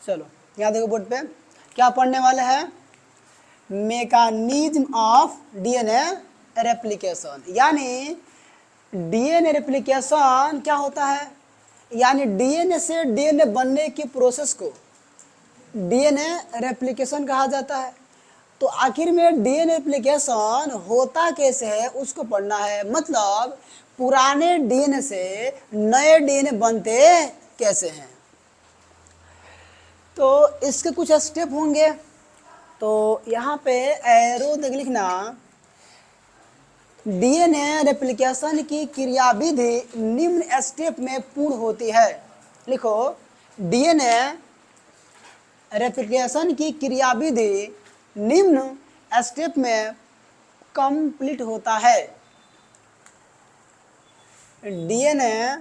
चलो यहाँ देखो बोर्ड पे क्या पढ़ने वाले हैं, मैकेनिज्म ऑफ डीएनए रेप्लिकेशन। यानी डीएनए रेप्लिकेशन क्या होता है, यानी डीएनए से डीएनए बनने की प्रोसेस को डीएनए रेप्लिकेशन कहा जाता है। तो आखिर में डीएनए रेप्लिकेशन होता कैसे है उसको पढ़ना है, मतलब पुराने डीएनए से नए डीएनए बनते कैसे हैं। तो इसके कुछ स्टेप होंगे, तो यहाँ पे एरो देख लिखना, डीएनए रेप्लिकेशन की क्रियाविधि निम्न स्टेप में पूर्ण होती है। लिखो, डीएनए रेप्लिकेशन की क्रियाविधि निम्न स्टेप में कंप्लीट होता है। डीएनए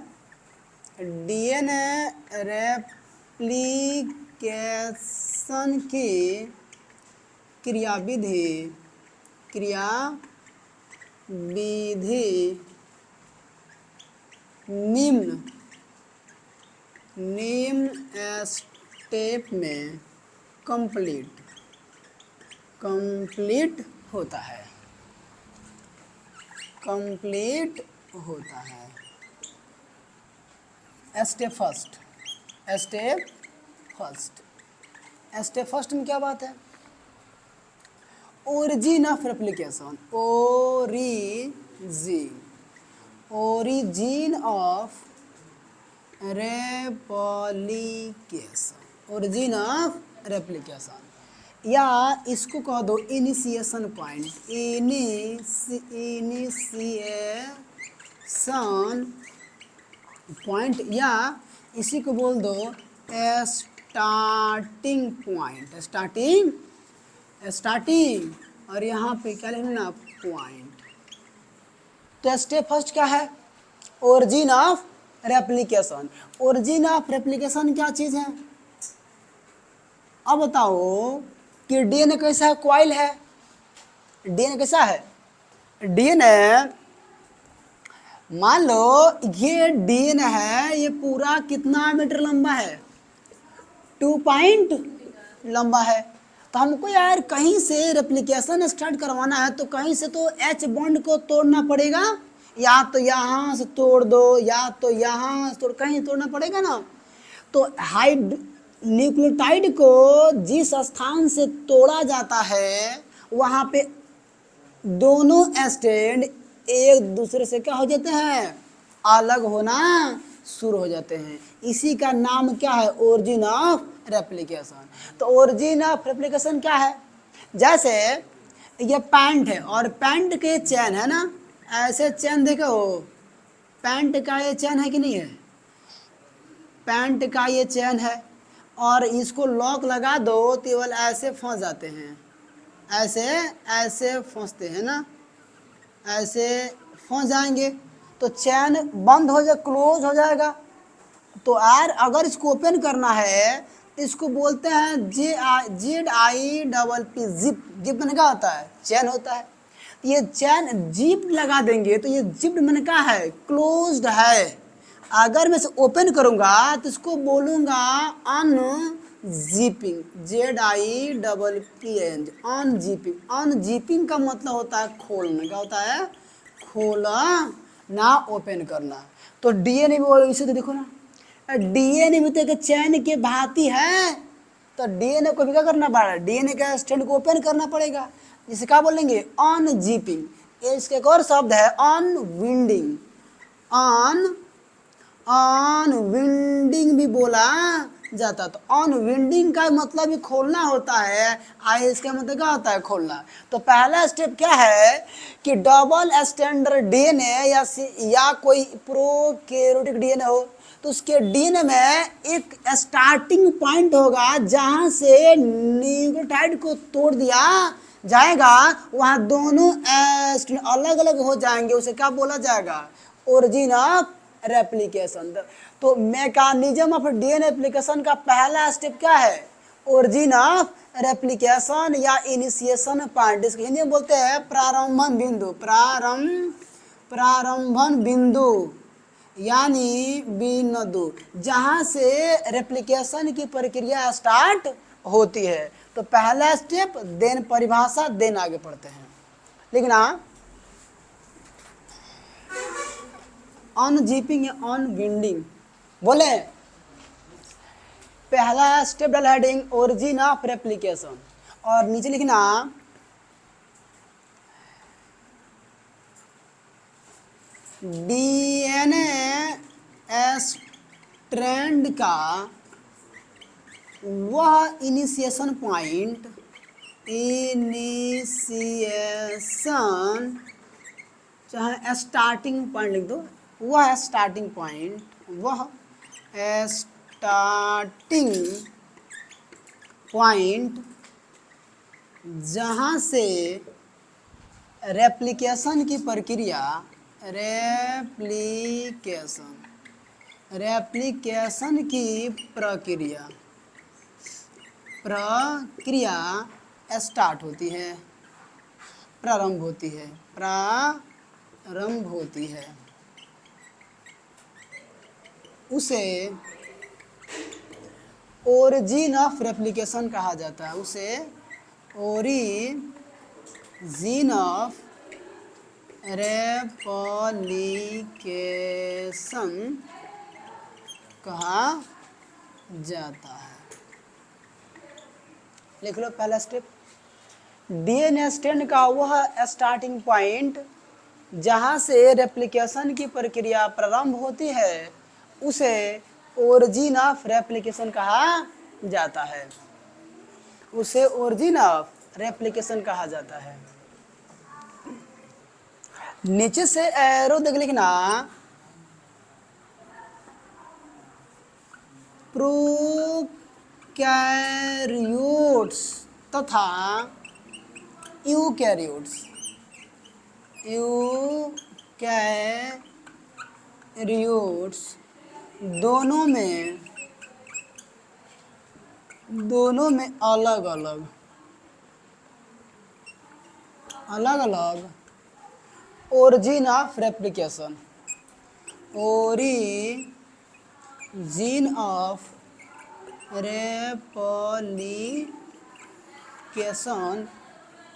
रेप्लिकेशन की क्रियाविधि निम्न स्टेप में कंप्लीट होता है। स्टेप फर्स्ट में क्या बात है, origin of replication, origin of replication, या इसको कह दो इनिशिएशन पॉइंट, या इसी को बोल दो स्टार्टिंग पॉइंट, स्टार्टिंग और यहाँ पे क्या लिखना, पॉइंट। तो स्टेप फर्स्ट क्या है, origin of replication. Origin of replication क्या चीज़ है, अब बताओ कि डीएनए कैसा है, कॉइल है। डीएनए कैसा है, डीएनए मान लो ये डीएनए है, ये पूरा कितना मीटर लंबा है, 2 पॉइंट लंबा है। तो हमको यार कहीं से रेप्लिकेशन स्टार्ट करवाना है, तो कहीं से तो एच बॉन्ड को तोड़ना पड़ेगा, या तो यहाँ से तोड़ दो, या तो यहाँ से तोड़, कहीं तोड़ना पड़ेगा ना। तो न्यूक्लियोटाइड को जिस स्थान से तोड़ा जाता है वहाँ पे दोनों स्टैंड एक दूसरे से क्या हो जाते हैं, अलग होना शुरू हो जाते हैं। इसी का नाम क्या है, ओरिजिन ऑफ रेप्लिकेशन। तो ओरिजिन ऑफ रेप्लिकेशन क्या है, जैसे ये पैंट है और पैंट के चैन है ना, ऐसे चैन देखो, पैंट का ये चैन है कि नहीं है, पैंट का ये चैन है, और इसको लॉक लगा दो तो केवल ऐसे फंस जाते हैं, ऐसे फंसते हैं ना, ऐसे फंस जाएंगे तो चैन बंद हो जाए, क्लोज हो जाएगा। तो यार अगर इसको ओपन करना है तो इसको बोलते हैं ZIPP, जिप मैंने क्या होता है, चैन होता है। ये चैन जिप लगा देंगे तो ये जिप मैंने कहा है, क्लोज्ड है। अगर मैं इसे ओपन करूंगा तो इसको बोलूंगा अनजिपिंग, ZIPPING, अनजिपिंग। अनजिपिंग का मतलब होता है खोलना, क्या होता है, खोला ना, ओपन करना। तो डीएनए भी इसे तो देखो ना, डीएनए भी तो एक चैन के भांति है, तो डीएनए को भी क्या करना पड़ेगा, डीएनए का स्ट्रैंड को ओपन करना पड़ेगा, जिसे क्या बोलेंगे, अनजिपिंग। ये इसका एक और शब्द है अनविंडिंग, अनविंडिंग भी बोला जाता। तो अनविंडिंग का मतलब ही खोलना होता है, आई इसका मतलब क्या होता है, खोलना। तो पहला स्टेप क्या है कि डबल स्टैंडर्ड डीएनए या कोई प्रोकैरियोटिक डीएनए हो तो उसके डीएनए में एक स्टार्टिंग पॉइंट होगा जहां से न्यूक्लियोटाइड को तोड़ दिया जाएगा, वहां दोनों अलग अलग हो जाएंगे, उसे क्या बोला जाएगा, ओरिजिन ऑफ रेप्लिकेशन। तो मैकेनिज्म ऑफ डीएनए रेप्लिकेशन का पहला स्टेप क्या है, ओरिजिन ऑफ रेप्लिकेशन या इनिशिएशन पॉइंट, इसको हिंदी में बोलते हैं प्रारंभन बिंदु, प्रारंभन बिंदु यानी बिंदु जहां से रेप्लिकेशन की प्रक्रिया स्टार्ट होती है। तो पहला स्टेप देन परिभाषा, देन आगे पढ़ते हैं। लिखना अनजिपिंग या अनविंडिंग। बोले पहला स्टेप डाल हेडिंग ओरिजिन ऑफ रेप्लिकेशन, और नीचे लिखना डीएनए स्ट्रैंड का वह इनिशिएशन पॉइंट, इनिशिएशन चाहे स्टार्टिंग पॉइंट लिख दो, वह स्टार्टिंग पॉइंट, वह स्टार्टिंग पॉइंट जहाँ से रेप्लिकेशन की प्रक्रिया, रेप्लिकेशन की प्रक्रिया स्टार्ट होती है, प्रारंभ होती है, उसे ओरिजिन ऑफ रेप्लिकेशन कहा जाता है। उसे ओरिजिन ऑफ रेप्लिकेशन कहा जाता है। लिख लो पहला स्टेप, डीएनए स्ट्रैंड का वह स्टार्टिंग पॉइंट जहां से रेप्लिकेशन की प्रक्रिया प्रारंभ होती है, उसे ओरिजिन ऑफ रेप्लिकेशन कहा जाता है। उसे ओरिजिन ऑफ रेप्लिकेशन कहा जाता है। नीचे से एरो देख लिखना प्रोकैरियोट्स तथा यूकैरियोट्स दोनों में अलग अलग origin of replication, origin of replication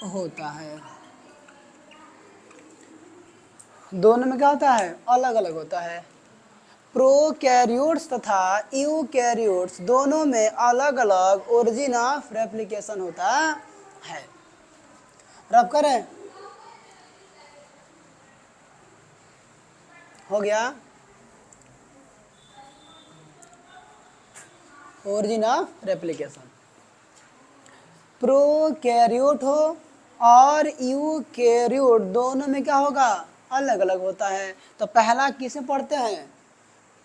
होता है। दोनों में क्या होता है? अलग अलग होता है। प्रोकैरियोट्स तथा यूकैरियोट्स दोनों में अलग अलग ओरिजिन ऑफ रेप्लिकेशन होता है। रब करें, हो गया ओरिजिन ऑफ रेप्लिकेशन। प्रोकैरियोट हो और यूकैरियोट दोनों में क्या होगा? अलग अलग होता है। तो पहला किसे पढ़ते हैं?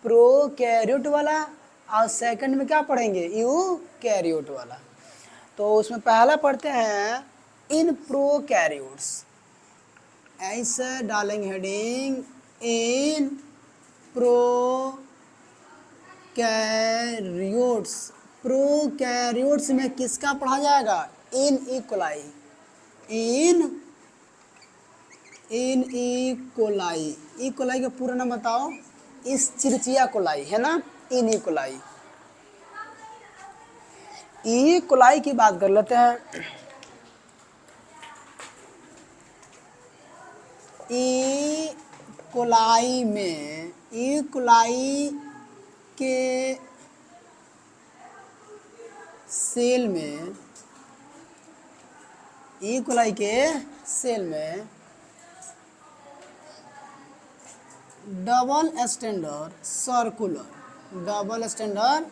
प्रोकैरियोट वाला, और सेकंड में क्या पढ़ेंगे? यूकैरियोट वाला। तो उसमें पहला पढ़ते हैं इन प्रोकैरियोट्स, ऐसे डालेंगे हेडिंग इन प्रोकैरियोट्स। प्रोकैरियोट्स में किसका पढ़ा जाएगा? In E coli, in E coli. E coli का पूरा नाम बताओ? इस चिरचिया कोलाई है ना, इन इकोलाई। इकोलाई की बात कर लेते हैं। इकोलाई में, इकोलाई के सेल में, इकोलाई के सेल में double standard circular, double standard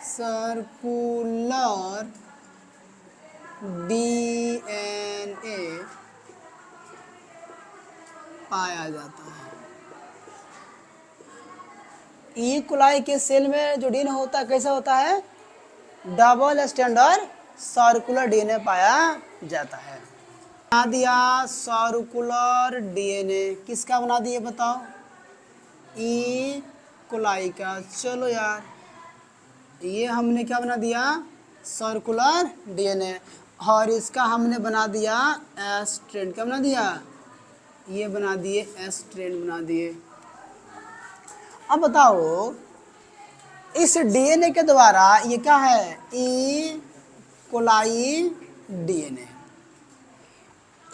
circular DNA पाया जाता है। ई कोलाई के सेल में जो डीएनए होता है कैसा होता है? डबल स्टैंडर्ड सर्कुलर डीएनए पाया जाता है। बना दिया सर्कुलर डीएनए, किसका बना दिए बताओ? ई कोलाई का। चलो यार, ये हमने क्या बना दिया? Circular DNA. और इसका हमने बना दिया स्ट्रैंड। क्या बना दिया? ये बना दिए एस स्ट्रैंड बना दिए। अब बताओ इस डीएनए के द्वारा ये क्या है, ई कोलाई डीएनए।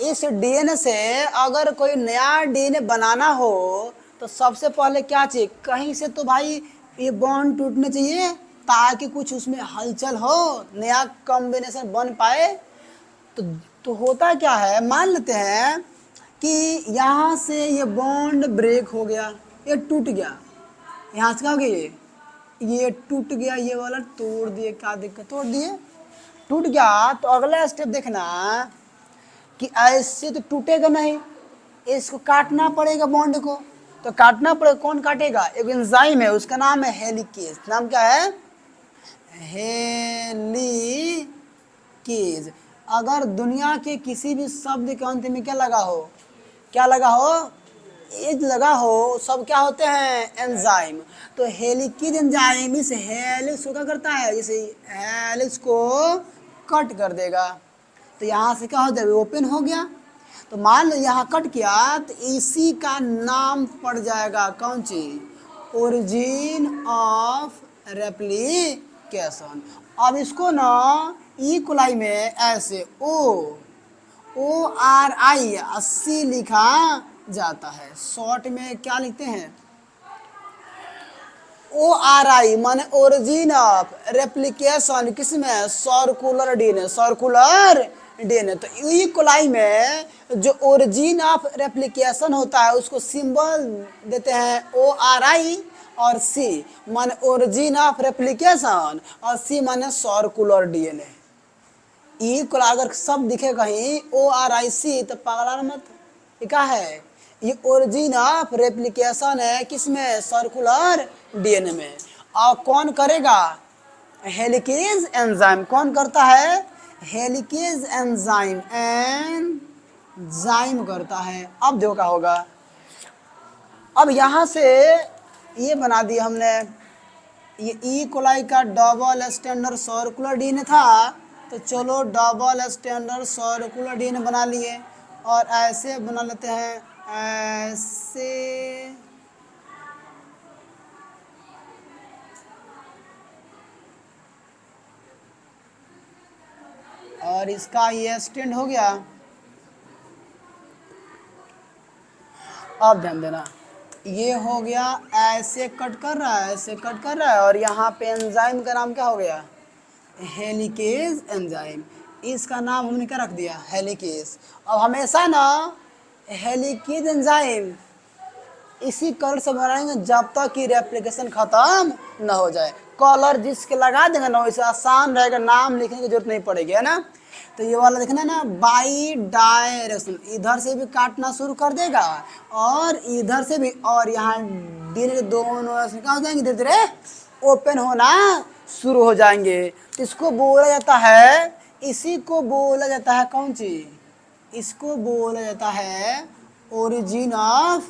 इस डीएनए से अगर कोई नया डीएनए बनाना हो तो सबसे पहले क्या चाहिए, कहीं से तो भाई ये बॉन्ड टूटने चाहिए ताकि कुछ उसमें हलचल हो, नया कॉम्बिनेशन बन पाए। तो तो होता क्या है, मान लेते हैं कि यहाँ से ये बॉन्ड ब्रेक हो गया, ये टूट गया, यहाँ से क्या हो गया, ये टूट गया, ये वाला तोड़ दिए, क्या दिक्कत, तोड़ दिए, टूट गया। तो अगला स्टेप देखना कि ऐसे तो टूटेगा नहीं, इसको काटना पड़ेगा बॉन्ड को। तो काटना पड़ेगा, कौन काटेगा, एक एंजाइम है उसका नाम है हेलिकेज। नाम क्या है, हेलिकेज। अगर दुनिया के किसी भी शब्द के अंत में क्या लगा हो, क्या लगा हो, एज लगा हो, सब क्या होते हैं, एंजाइम। तो हेलिकेज एंजाइम इस हेलिक्स को क्या करता है, जैसे हेलिक्स को कट कर देगा। तो यहाँ से क्या हो जाएगा, ओपन हो गया। तो मान लो यहाँ कट किया तो इसी का नाम पड़ जाएगा कौन चीज, ओरिजिन ऑफ रेप्लिकेशन। अब इसको ना ई कोलाई में ऐसे ORI लिखा जाता है। शॉर्ट में क्या लिखते हैं, ORI माने ओरिजिन ऑफ रेप्लिकेशन, किसमें, सर्कुलर डीएनए, सर्कुलर डीएनए। तो ई कोलाई में जो ओरिजिन ऑफ रेप्लिकेशन होता है उसको सिंबल देते हैं ORI, और C माने ओरिजिन ऑफ रेप्लिकेशन, और C माने सर्कुलर डीएनए। ई कोलाई अगर सब दिखे कहीं ORIC तो पागल मत, ये क्या है, ये ओरिजिन ऑफ रेप्लिकेशन है, किसमें, सर्कुलर डीएनए में। और कौन करेगा, हेलिकेज एंजाइम। कौन करता है, हेलिकेज एंजाइम, एंजाइम करता है। अब देखो क्या होगा, अब यहाँ से ये बना दिया हमने, ये ई कोलाई का डबल स्टैंडर्ड सर्कुलर डीएनए था, तो चलो डबल स्टैंडर्ड सर्कुलर डीएनए बना लिए। और ऐसे बना लेते हैं, ऐसे, और इसका ये स्टैंड हो गया। अब ध्यान देना, ये हो गया, ऐसे कट कर रहा है, ऐसे कट कर रहा है, और यहाँ पे एंजाइम का नाम क्या हो गया, हेलिकेज एंजाइम। इसका नाम हमने क्या रख दिया, हेलिकेज। अब हमेशा ना हेलिकेज एंजाइम इसी कलर से बनाएंगे जब तक कि रेप्लिकेशन खत्म न हो जाए। कलर जिसके लगा देंगे ना वैसे आसान रहेगा, नाम लिखने की जरूरत नहीं पड़ेगी, है ना। तो ये वाला देखना ना, बाई डायरेक्शन, इधर से भी काटना शुरू कर देगा और इधर से भी, और यहाँ डीएनए दोनों क्या हो जाएंगे, धीरे धीरे ओपन होना शुरू हो जाएंगे। तो इसको बोला जाता है, इसी को बोला जाता है कौन चीज, इसको बोला जाता है ओरिजिन ऑफ,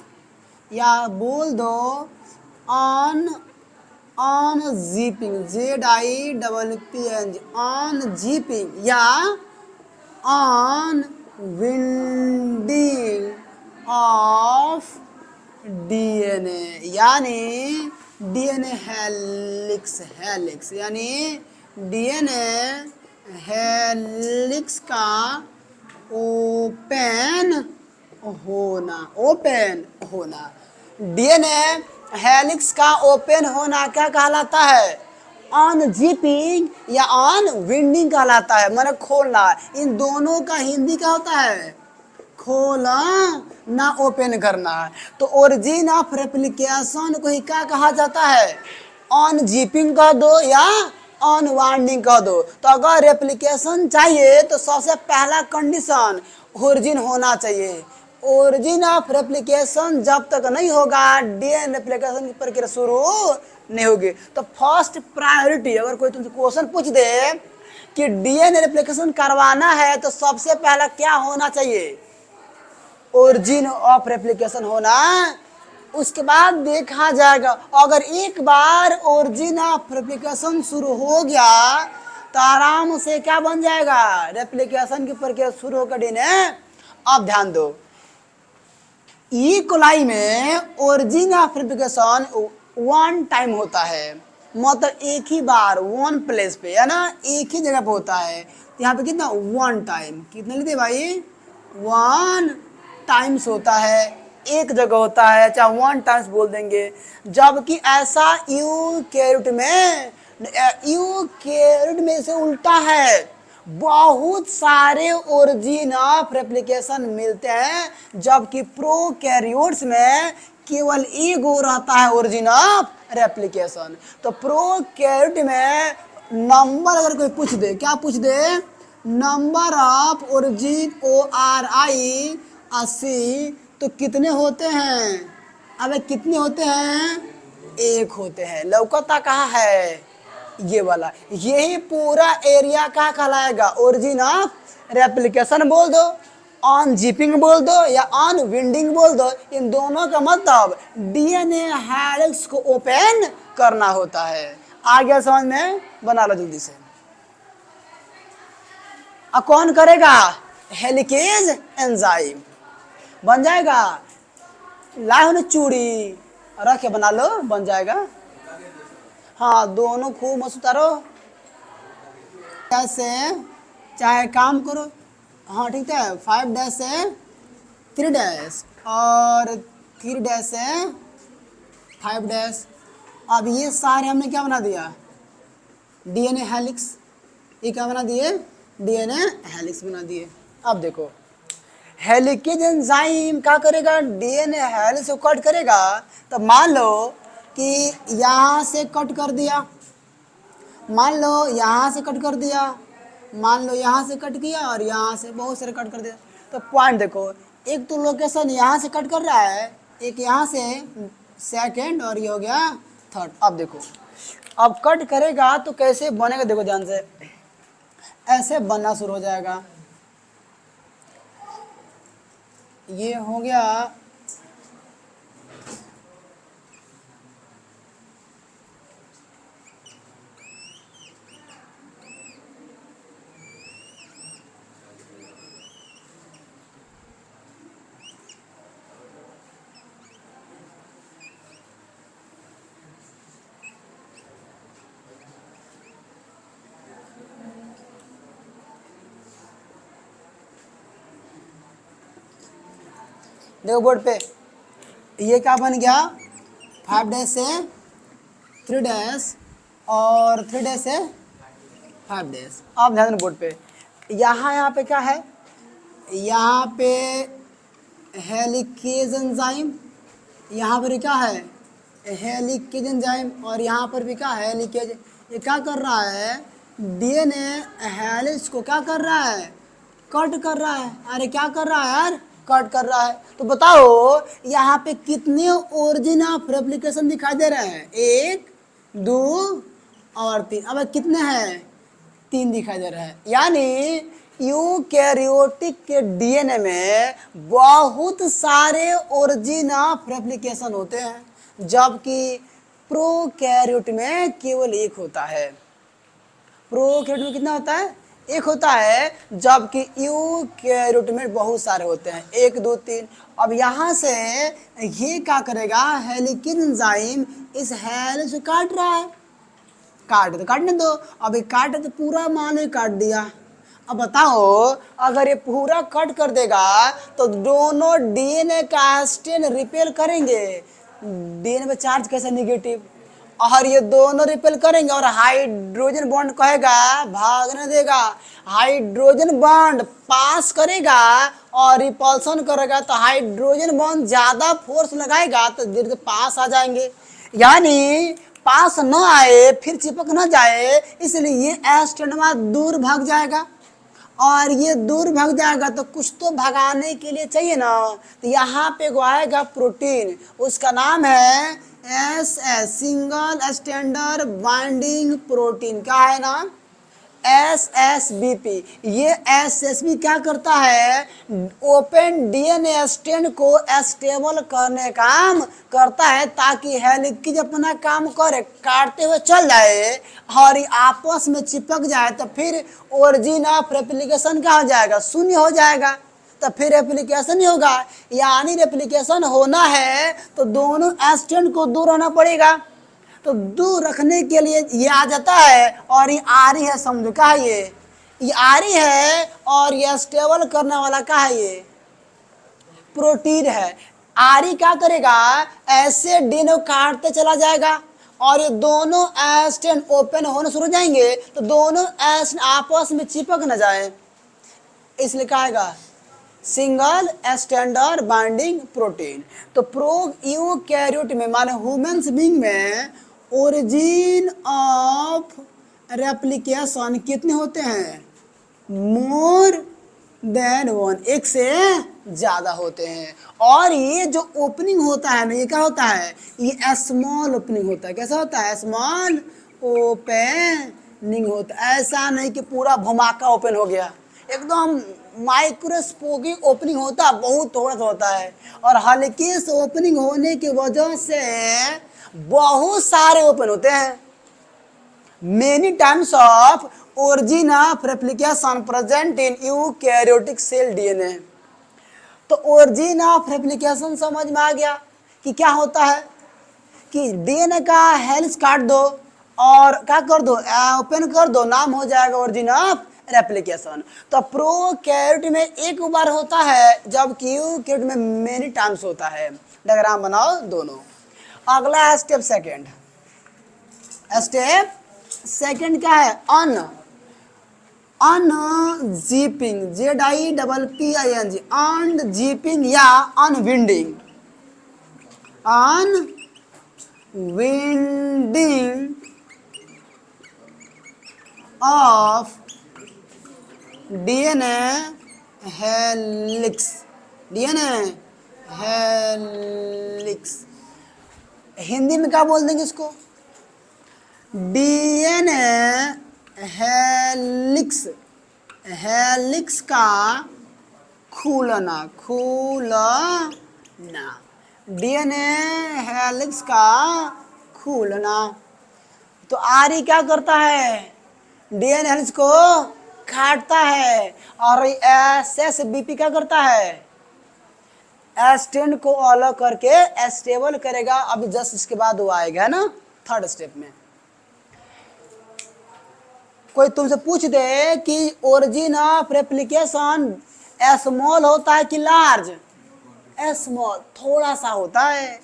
या बोल दो ऑन, ऑन जीपिंग, ZIPPNG, ऑन जीपिंग, या ऑन विंडिंग ऑफ डीएनए, यानी डीएनए हेलिक्स, हेलिक्स यानी डीएनए हेलिक्स का ओपन होना, ओपन होना। डीएनए हेलिक्स का ओपन होना क्या कहलाता है, ऑन जीपिंग या ऑन विंडिंग कहलाता है, माने खोलना। इन दोनों का हिंदी क्या होता है, खोला ना ओपन करना। तो ओरिजिन ऑफ रेप्लिकेशन को ही क्या कहा जाता है, ऑन जीपिंग कह दो या ऑन वाइंडिंग कह दो। तो अगर रेप्लिकेशन चाहिए तो सबसे पहला कंडीशन ओरिजिन होना चाहिए। ओरिजिन ऑफ रेप्लिकेशन जब तक नहीं होगा डीएनए रेप्लिकेशन की प्रक्रिया शुरू नहीं होगी। तो फर्स्ट प्रायोरिटी, अगर कोई तुमसे क्वेश्चन पूछ दे कि डीएनए रेप्लिकेशन करवाना है तो सबसे पहला क्या होना चाहिए, ओरिजिन ऑफ रेप्लिकेशन होना। उसके बाद देखा जाएगा, अगर एक बार ओरिजिन ऑफ रेप्लिकेशन शुरू हो गया तो आराम से क्या बन जाएगा, रेप्लिकेशन की प्रक्रिया शुरू होकर डीएनए। अब ध्यान दो, ई कोलाई में origin of replication one time होता है, मतलब एक ही बार वन प्लेस पे, है ना, एक ही जगह पे होता है। यहाँ पे कितना, वन टाइम, कितने लेते भाई, वन टाइम्स होता है, एक जगह होता है, चाहे वन टाइम्स बोल देंगे। जबकि ऐसा यूकैरियोट में से उल्टा है, बहुत सारे ओरिजिन ऑफ रेप्लिकेशन मिलते हैं, जबकि प्रोकैरियोट्स में केवल एक गो रहता है ओरिजिन ऑफ रेप्लिकेशन। तो प्रोकैरियोट में नंबर अगर कोई पूछ दे, क्या पूछ दे, नंबर ऑफ ओरिजिन ORI 80, तो कितने होते हैं, अबे कितने होते हैं, एक होते हैं। लौकता कहाँ है, ये वाला, यही पूरा एरिया क्या कहलाएगा, ओरिजिन ऑफ रेप्लिकेशन बोल दो, ऑन जिपिंग बोल दो या ऑन विंडिंग बोल दो। इन दोनों का मतलब डीएनए हेलिक्स को ओपन करना होता है। आ गया समझ में, बना लो जल्दी से। अब कौन करेगा, हेलिकेज एंजाइम बन जाएगा। लाओ ना चूड़ी रख के बना लो, बन जाएगा। हाँ दोनों खूब मस्त उतारो, ऐसे चाहे काम करो। हाँ ठीक है, 5 से 3 और 3 से 5। अब ये सारे हमने क्या बना दिया, डीएनए हेलिक्स। ये क्या बना दिए, डीएनए हेलिक्स बना दिए। अब देखो हेलिकेज एंजाइम क्या करेगा, डीएनए हेलिक्स को कट करेगा। तो मान लो कि यहाँ से कट कर दिया, मान लो यहाँ से कट कर दिया, मान लो यहाँ से कट किया और यहाँ से बहुत सारे कट कर दिया। तो पॉइंट देखो, एक तो लोकेशन यहाँ से कट कर रहा है, एक यहाँ से सेकंड, और ये हो गया थर्ड। अब देखो अब कट करेगा तो कैसे बनेगा, देखो ध्यान से, ऐसे बनना शुरू हो जाएगा। ये हो गया, देखो बोर्ड पे, ये क्या बन गया, 5 से 3 और 3 से 5। अब ध्यान देना बोर्ड पे, यहाँ पे क्या है, यहाँ पे हेलिकेज एंजाइम, यहाँ पर क्या है, हेलिकेज एंजाइम, और यहाँ पर भी क्या है, हेलिकेज। ये क्या कर रहा है, डीएनए हेलिक्स को क्या कर रहा है, कट कर रहा है। अरे क्या कर रहा है यार, कट कर रहा है। तो बताओ यहाँ पे कितने ओरिजिन ऑफ रेप्लिकेशन दिखाई दे रहे हैं, 1 2 और 3। अब कितने हैं, 3 दिखाई दे रहा है। यानी यूकैरियोटिक के डीएनए में बहुत सारे ओरिजिन ऑफ रेप्लिकेशन होते हैं, जबकि प्रोकैरियोट में केवल एक होता है। प्रोकैरियोट में कितना होता है, एक होता है, जबकि यूकैरियोट में बहुत सारे होते हैं, 1 2 3। अब यहाँ से ये क्या करेगा, हेलिकेज एंजाइम इस हेलिक्स को काट रहा है, काट तो काटने दो। अब ये काटे तो पूरा मान लो काट दिया। अब बताओ अगर ये पूरा कट कर देगा तो दोनों डीएनए का स्ट्रेन रिपेल करेंगे, डीएनए पे चार्ज कैसे नेगेटिव, और ये दोनों रिपेल करेंगे और हाइड्रोजन बॉन्ड कहेगा भागने देगा, हाइड्रोजन बॉन्ड पास करेगा और रिपल्सन करेगा। तो हाइड्रोजन बॉन्ड ज्यादा फोर्स लगाएगा तो धीरे धीरे पास आ जाएंगे, यानी पास न आए फिर चिपक न जाए, इसलिए ये एस्टेनवा दूर भाग जाएगा। और ये दूर भाग जाएगा तो कुछ तो भगाने के लिए चाहिए ना, तो यहाँ पे आएगा प्रोटीन, उसका नाम है SS, single standard binding protein. क्या है नाम, SSBP। ये SSB क्या करता है, ओपन डीएनए स्ट्रैंड को स्टेबल करने का काम करता है, ताकि हेलिकेज अपना काम करे, काटते हुए चल जाए और आपस में चिपक जाए, तो फिर ओरिजिन ऑफ रेप्लिकेशन क्या हो जाएगा, शून्य हो जाएगा। तो फिर रेप्लिकेशन ही होगा, यानी रेप्लिकेशन होना है तो दोनों स्टैंड को दूर रहना पड़ेगा। तो दूर रखने के लिए ये आ जाता है और ये आरी है, समझो क्या है ये आरी है और ये स्टेबल करने वाला क्या है, ये प्रोटीन है। आरी क्या करेगा, ऐसे डीएनए को काटते चला जाएगा और ये दोनों स्टैंड ओपन होने शुरू हो जाएंगे तो दोनों स्टैंड आपस में चिपक न जाए, इसलिए कहेगा सिंगल स्टैंडर्ड बाइंडिंग प्रोटीन। तो प्रोकैरियोट में माने ह्यूमंस बीइंग में ओरिजिन ऑफ रेप्लिकेशन कितने होते हैं, मोर देन वन, एक से ज्यादा होते हैं। और ये जो ओपनिंग होता है ना, ये क्या होता है, ये स्मॉल ओपनिंग होता है। कैसा होता है, स्मॉल ओपनिंग होता है। ऐसा नहीं कि पूरा भुमाका ओपन हो गया, एकदम माइक्रोस्कोपिक ओपनिंग होता है, बहुत थोड़ा सा होता है। और हल्की से ओपनिंग होने की वजह से बहुत सारे ओपन होते हैं। Many times of origin of replication present in eukaryotic cell DNA। तो origin of replication समझ में आ गया कि क्या होता है, कि डीएनए का हेलिक्स काट दो और क्या कर दो, ओपन कर दो, नाम हो जाएगा origin of replication। तो प्रोकैरियोट में एक बार होता है जबकि यूकैरियोट में मेनी टाइम्स होता है। डायग्राम बनाओ दोनों। अगला स्टेप सेकंड, स्टेप सेकंड क्या है, अनजिपिंग, ZIPPING, अनजिपिंग या unwinding, unwinding of DNA helix, DNA helix. Hindi में क्या बोल देंगे इसको, डीएनए हेलिक्स, हेलिक्स का खुलना, खुलना, डीएनए हेलिक्स का खुलना। तो आरी क्या करता है, डीएनए हेलिक्स को काटता है और एसएसबीपी क्या करता है, स्टैंड को अलग करके स्टेबल करेगा। अभी जस्ट इसके बाद वो आएगा ना थर्ड स्टेप में। कोई तुमसे पूछ दे कि ओरिजिन ऑफ रेप्लिकेशन स्मॉल होता है कि लार्ज, स्मॉल, थोड़ा सा होता है।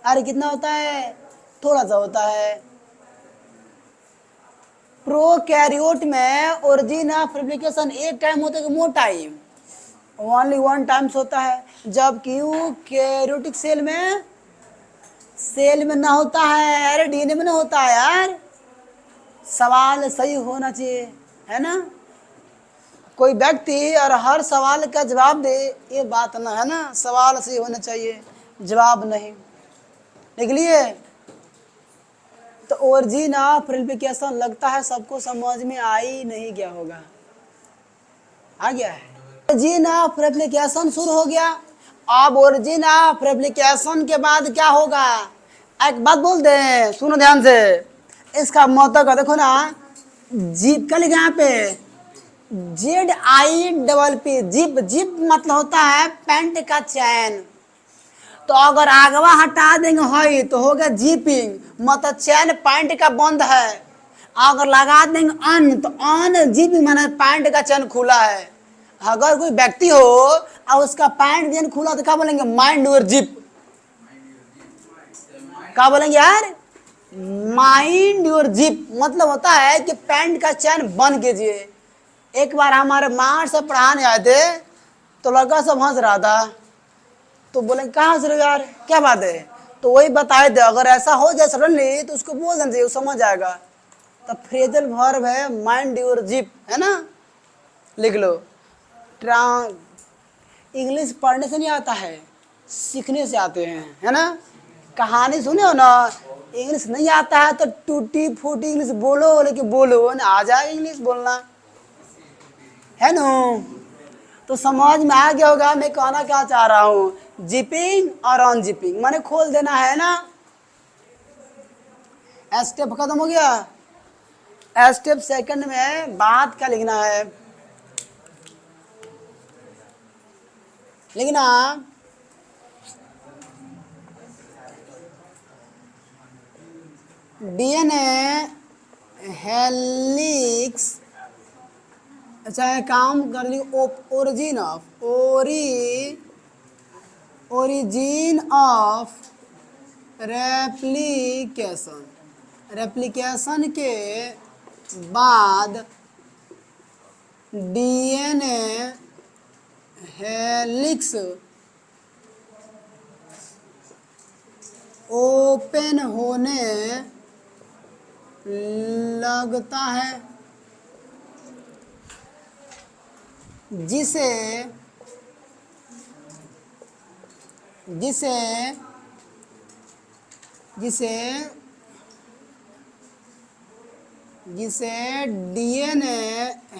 अरे कितना होता है, थोड़ा सा होता है। प्रोकैरियोट में ओरिजिन ऑफ रेप्लिकेशन एक टाइम होता है कि more time, only one times होता है। जबकि यूकैरियोटिक सेल में ना होता है। अरे डीएनए में ना होता है यार, सवाल सही होना चाहिए, है ना। कोई व्यक्ति और हर सवाल का जवाब दे, ये बात ना है ना, सवाल सही होना चाहिए, जवाब नहीं। निकलिए। तो ओरिजिन ऑफ रेप्लिकेशन लगता है सबको समझ में आ ही नहीं गया होगा, आ गया है। ओरिजिन ऑफ रेप्लिकेशन शुरू हो गया। अब ओरिजिन ऑफ रेप्लिकेशन के बाद क्या होगा, एक बात बोल दे, सुनो ध्यान से। इसका मतलब का देखो ना, जीप का लिखा यहाँ पे ZIPP, जिप, जिप मतलब होता है पैंट का चैन। तो अगर आगवा हटा देंगे है तो हो गया जीपिंग, मतलब चैन पैंट का बंद है। अगर लगा देंगे अन तो अन जिपिंग माने पैंट का चैन खुला है। अगर कोई व्यक्ति हो और उसका पैंट चैन खुला तो क्या बोलेंगे, माइंड योर जिप। क्या बोलेंगे यार, माइंड योर जिप, मतलब होता है कि पैंट का चैन बंद कीजिए। एक बार हमारे मार से पढ़ाने आए थे तो लड़का सब हंस रहा था, तो बोले कहाँ हंस रहे यार, क्या बात है। तो वही बताए थे, अगर ऐसा हो जाए सडनली तो उसको बोल देना चाहिए, वो समझ आएगा। तो फ्रेजल वर्ब है माइंड योर जिप, है ना, लिख लो। इंग्लिश पढ़ने से नहीं आता है, सीखने से आते हैं, है ना। कहानी सुने हो ना, इंग्लिश नहीं आता है तो टूटी फूटी इंग्लिश बोलो, लेकिन बोलो ना, आ जाए इंग्लिश बोलना, है ना। तो समझ में आ गया होगा मैं कहना क्या चाह रहा हूँ, जिपिंग और अनजिपिंग माने खोल देना, है ना। स्टेप खत्म हो गया। स्टेप सेकंड में बात क्या लिखना है, लिखना डीएनए हेलिक्स, अच्छा है काम कर ली origin of origin of replication, replication के बाद डीएनए हेलिक्स ओपन होने लगता है, जिसे जिसे जिसे जिसे डीएनए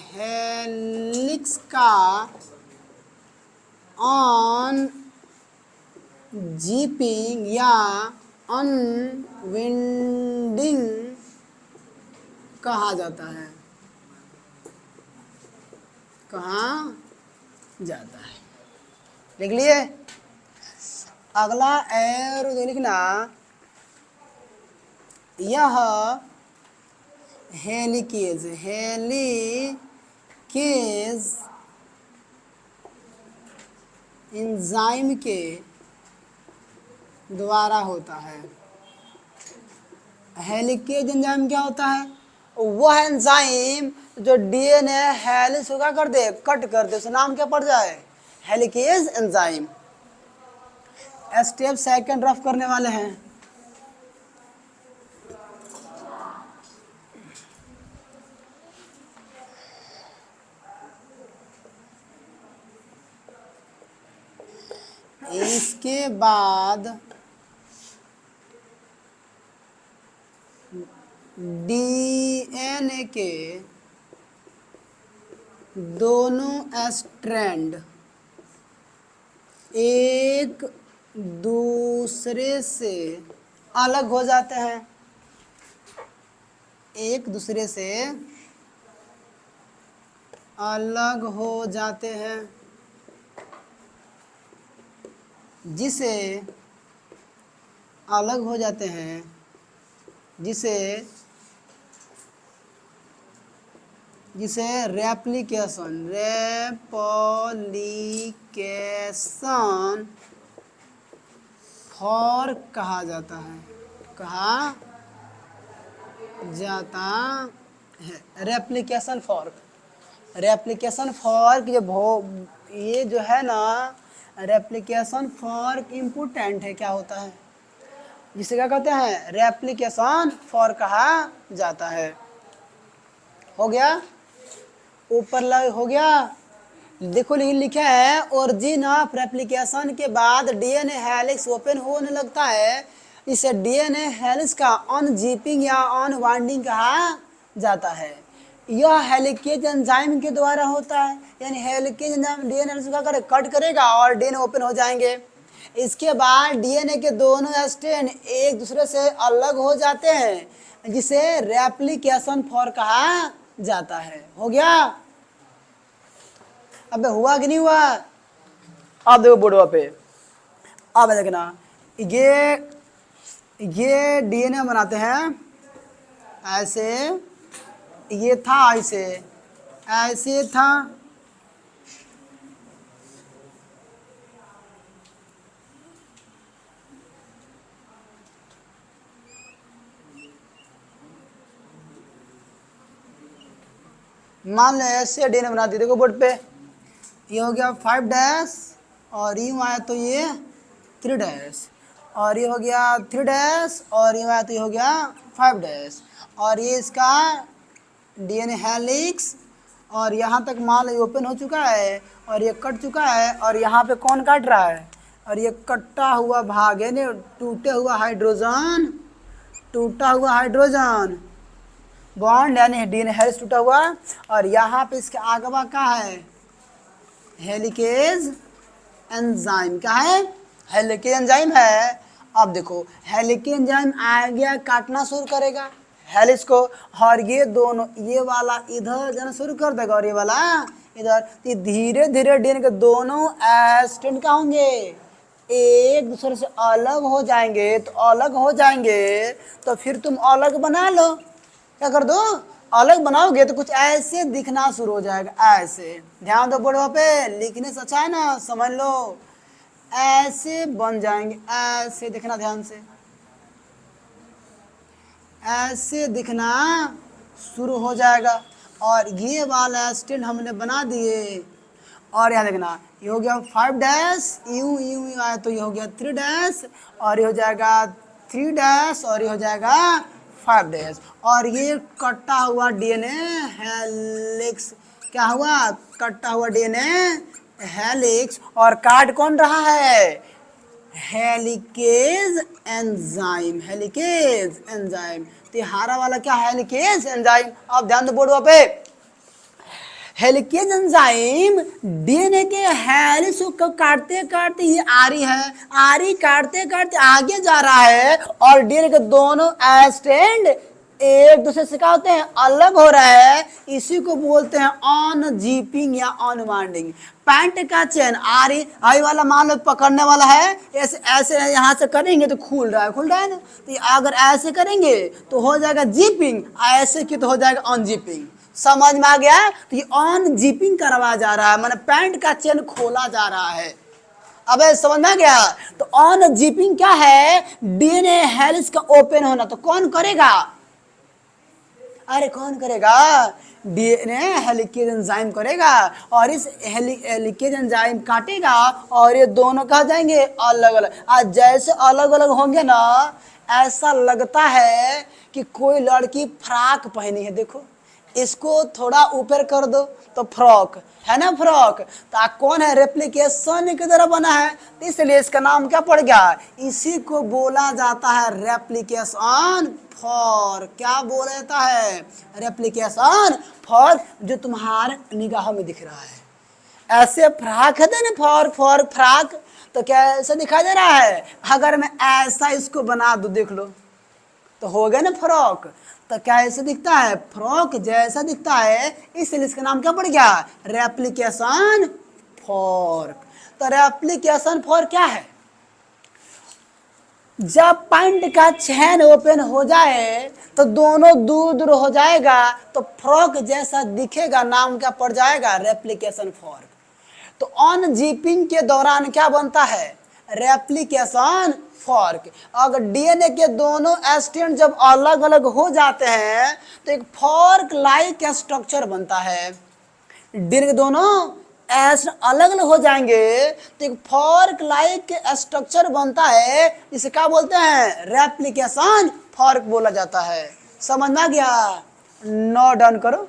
हेलिक्स का ऑन जीपिंग या अनविंडिंग कहा जाता है, कहा जाता है। लिख लिए। अगला एरो लिखना, यह हेलिकेज एंजाइम के द्वारा होता है। हेलिकेज एंजाइम क्या होता है? वह एंजाइम जो डीएनए हेलिक्स को क्या कर दे, कट कर दे, उसका नाम क्या पड़ जाए? Helicase enzyme. Step second rough करने वाले हैं। इसके बाद डीएनए के दोनों स्ट्रैंड एक दूसरे से अलग हो जाते हैं, एक दूसरे से अलग हो जाते हैं, जिसे अलग हो जाते हैं, जिसे रेप्लिकेशन फॉर्क कहा जाता है, कहा जाता है। रेप्लिकेशन फॉर्क ये जो है ना, रेप्लिकेशन फॉर्क इम्पोर्टेंट है। क्या होता है जिसे क्या कहते हैं? रेप्लिकेशन फॉर्क कहा जाता है। हो गया? ऊपर हो गया। देखो लिखा है ओरिजिन ऑफ रेप्लिकेशन के बाद डीएनए हेलिक्स ओपन होने लगता है, इसे डीएनए हेलिक्स का अनजिपिंग या अनवाइंडिंग कहा जाता है। यह हेलिकेज एंजाइम के द्वारा होता है, यानी हेलिकेज एंजाइम डीएनए हेलिक्स का कट करेगा और डीएनए ओपन हो जाएंगे। इसके बाद डीएनए के दोनों स्ट्रैंड एक दूसरे से अलग हो जाते हैं, जिसे रेप्लिकेशन फॉर्क कहा जाता है। हो गया? अबे हुआ कि नहीं हुआ? अब देखो बोर्ड पे, अब देखना, ये डीएनए बनाते हैं ऐसे, ये था ऐसे था, मान लो ऐसे डीएनए बनाती। देखो बोर्ड पे, ये हो गया 5' और यूँ आया तो ये 3' और ये हो गया 3' और यूँ आया तो ये हो गया 5' और ये इसका डीएनए हेलिक्स और यहाँ तक मान लो ओपन हो चुका है और ये कट चुका है और यहाँ पे कौन काट रहा है? और ये कटा हुआ भाग यानी टूटा हुआ हाइड्रोजन बॉन्ड यानी डीएनए हेलिक्स टूटा हुआ, और यहाँ पे इसके आगवा क्या है? Helicase enzyme. क्या है? हेलिकेज एंजाइम है। अब देखो हेलिकेज एंजाइम आ गया, काटना शुरू करेगा, हेलिक्स को, और ये दोनों, ये वाला इधर जाना शुरू कर देगा और ये वाला इधर, तो धीरे धीरे डीएनए के दोनों एस्टेंड क्या होंगे, एक दूसरे से अलग हो जाएंगे। तो अलग हो जाएंगे तो फिर तुम अलग बना लो, क्या कर दो, अलग बनाओगे तो कुछ ऐसे दिखना शुरू हो जाएगा, ऐसे। ध्यान दो बोर्ड पे, लिखने से अच्छा है ना, समझ लो। ऐसे बन जाएंगे, ऐसे देखना ध्यान से, ऐसे दिखना शुरू हो जाएगा। और ये वाला स्टैंड हमने बना दिए। और यहाँ देखना, ये हो गया 5 डैश, यूं यूं यूं आया तो ये हो गया 3 डैश, और ये हो जाएगा 3 डैश, और ये हो जाएगा 5 डैश। और ये कटा हुआ डीएनए हेलिक्स, क्या हुआ, कटा हुआ डीएनए हेलिक्स। और काट कौन रहा है, हेलिकेज एंजाइम, हेलिकेज एंजाइम। तो ये हरा वाला क्या है, हेलिकेज एंजाइम। अब ध्यान दो बोर्ड पे, हेलिकेज एंजाइम डीएनए के हेलिक्स को काटते काटते, ये आरी है, आरी काटते काटते आगे जा रहा है, और डीएनए के दोनों स्ट्रैंड एक दूसरे से क्या होते हैं, अलग हो रहा है। इसी को बोलते हैं ऑन जीपिंग या ऑन वाइंडिंग। पैंट का चेन आरी, आई वाला मान लो पकड़ने वाला है, ऐसे ऐसे यहाँ से करेंगे तो खुल रहा है ना, तो अगर ऐसे करेंगे तो हो जाएगा जीपिंग, ऐसे की तो हो जाएगा ऑन जीपिंग। समझ में आ गया, तो ये ऑन जीपिंग करवा जा रहा है, माने पैंट का चेन खोला जा रहा है। अबे समझ में आ गया, तो ऑन जीपिंग क्या है, डीएनए हेलिक्स का ओपन होना। तो कौन करेगा, अरे कौन करेगा, डीएनए हेलिकेज एंजाइम करेगा, और इस हेलिकेज एंजाइम काटेगा, और ये दोनों कहाँ जाएंगे, अलग अलग। आज जैसे अलग अलग होंगे ना, ऐसा लगता है कि कोई लड़की फ्रॉक पहनी है, देखो इसको थोड़ा ऊपर कर दो तो फ्रॉक है ना, फ्रॉक। तो कौन है, रेप्लिकेशन की तरह बना है, इसलिए इसका नाम क्या पड़ गया, इसी को बोला जाता है रेप्लिकेशन फॉर। क्या बोला जाता है, रेप्लिकेशन फॉर, जो तुम्हारे निगाहों में दिख रहा है। ऐसे फ्रॉक है ना, फॉर फॉर फ्रॉक, तो क्या ऐसा दिखाई दे रहा है, अगर मैं ऐसा इसको बना दूं, देख लो तो हो गया ना फ्रॉक। तो क्या ऐसे दिखता है, फ्रॉक जैसा दिखता है, इसलिए इसका नाम क्या पड़ गया, रेप्लिकेशन फॉर। तो रेप्लिकेशन फॉर क्या है, जब पैंट का चेन ओपन हो जाए तो दोनों दूर दूर हो जाएगा, तो फ्रॉक जैसा दिखेगा, नाम क्या पड़ जाएगा, रेप्लिकेशन फॉर। तो ऑन जीपिंग के दौरान क्या बनता है, रेप्लिकेशन फॉर्क। अगर डीएनए के दोनों स्ट्रैंड जब अलग अलग हो जाते हैं तो एक फॉर्क लाइक स्ट्रक्चर बनता है। डीएनए के दोनों अलग अलग हो जाएंगे तो एक फॉर्क लाइक स्ट्रक्चर बनता है, इसे क्या बोलते हैं, रेप्लिकेशन फॉर्क बोला जाता है। समझ में आ गया, नो डन करो।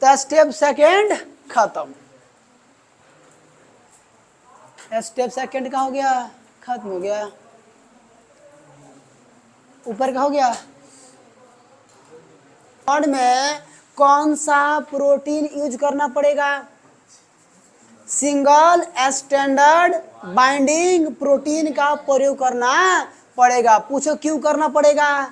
तो स्टेप सेकेंड खत्म, स्टेप सेकंड का हो गया, खत्म हो गया। ऊपर का हो गया, थर्ड में कौन सा प्रोटीन यूज करना पड़ेगा, सिंगल स्टैंडर्ड बाइंडिंग प्रोटीन का प्रयोग करना पड़ेगा। पूछो क्यों करना पड़ेगा,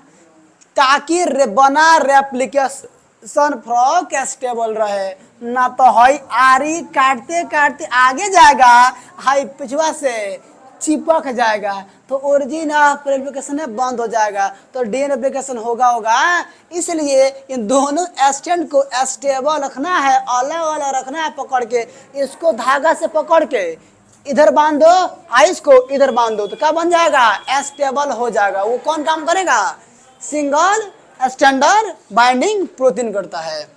ताकि बना रेप्लिकेशन फ्रॉक स्टेबल रहे, ना तो हाई आरी काटते काटते आगे जाएगा, हाई पिछवा से चिपक जाएगा, तो ओरिजिन ऑफ रेप्लिकेशन बंद हो जाएगा, तो डीएनए रेप्लिकेशन होगा। इसलिए इन दोनों स्टैंड को स्टेबल रखना है, अलग अलग रखना है पकड़ के, इसको धागा से पकड़ के इधर बांध दो, आइस को इधर बांध दो, तो क्या बन जाएगा, स्टेबल हो जाएगा। वो कौन काम करेगा, सिंगल स्टैंडर्ड बाइंडिंग प्रोटीन करता है।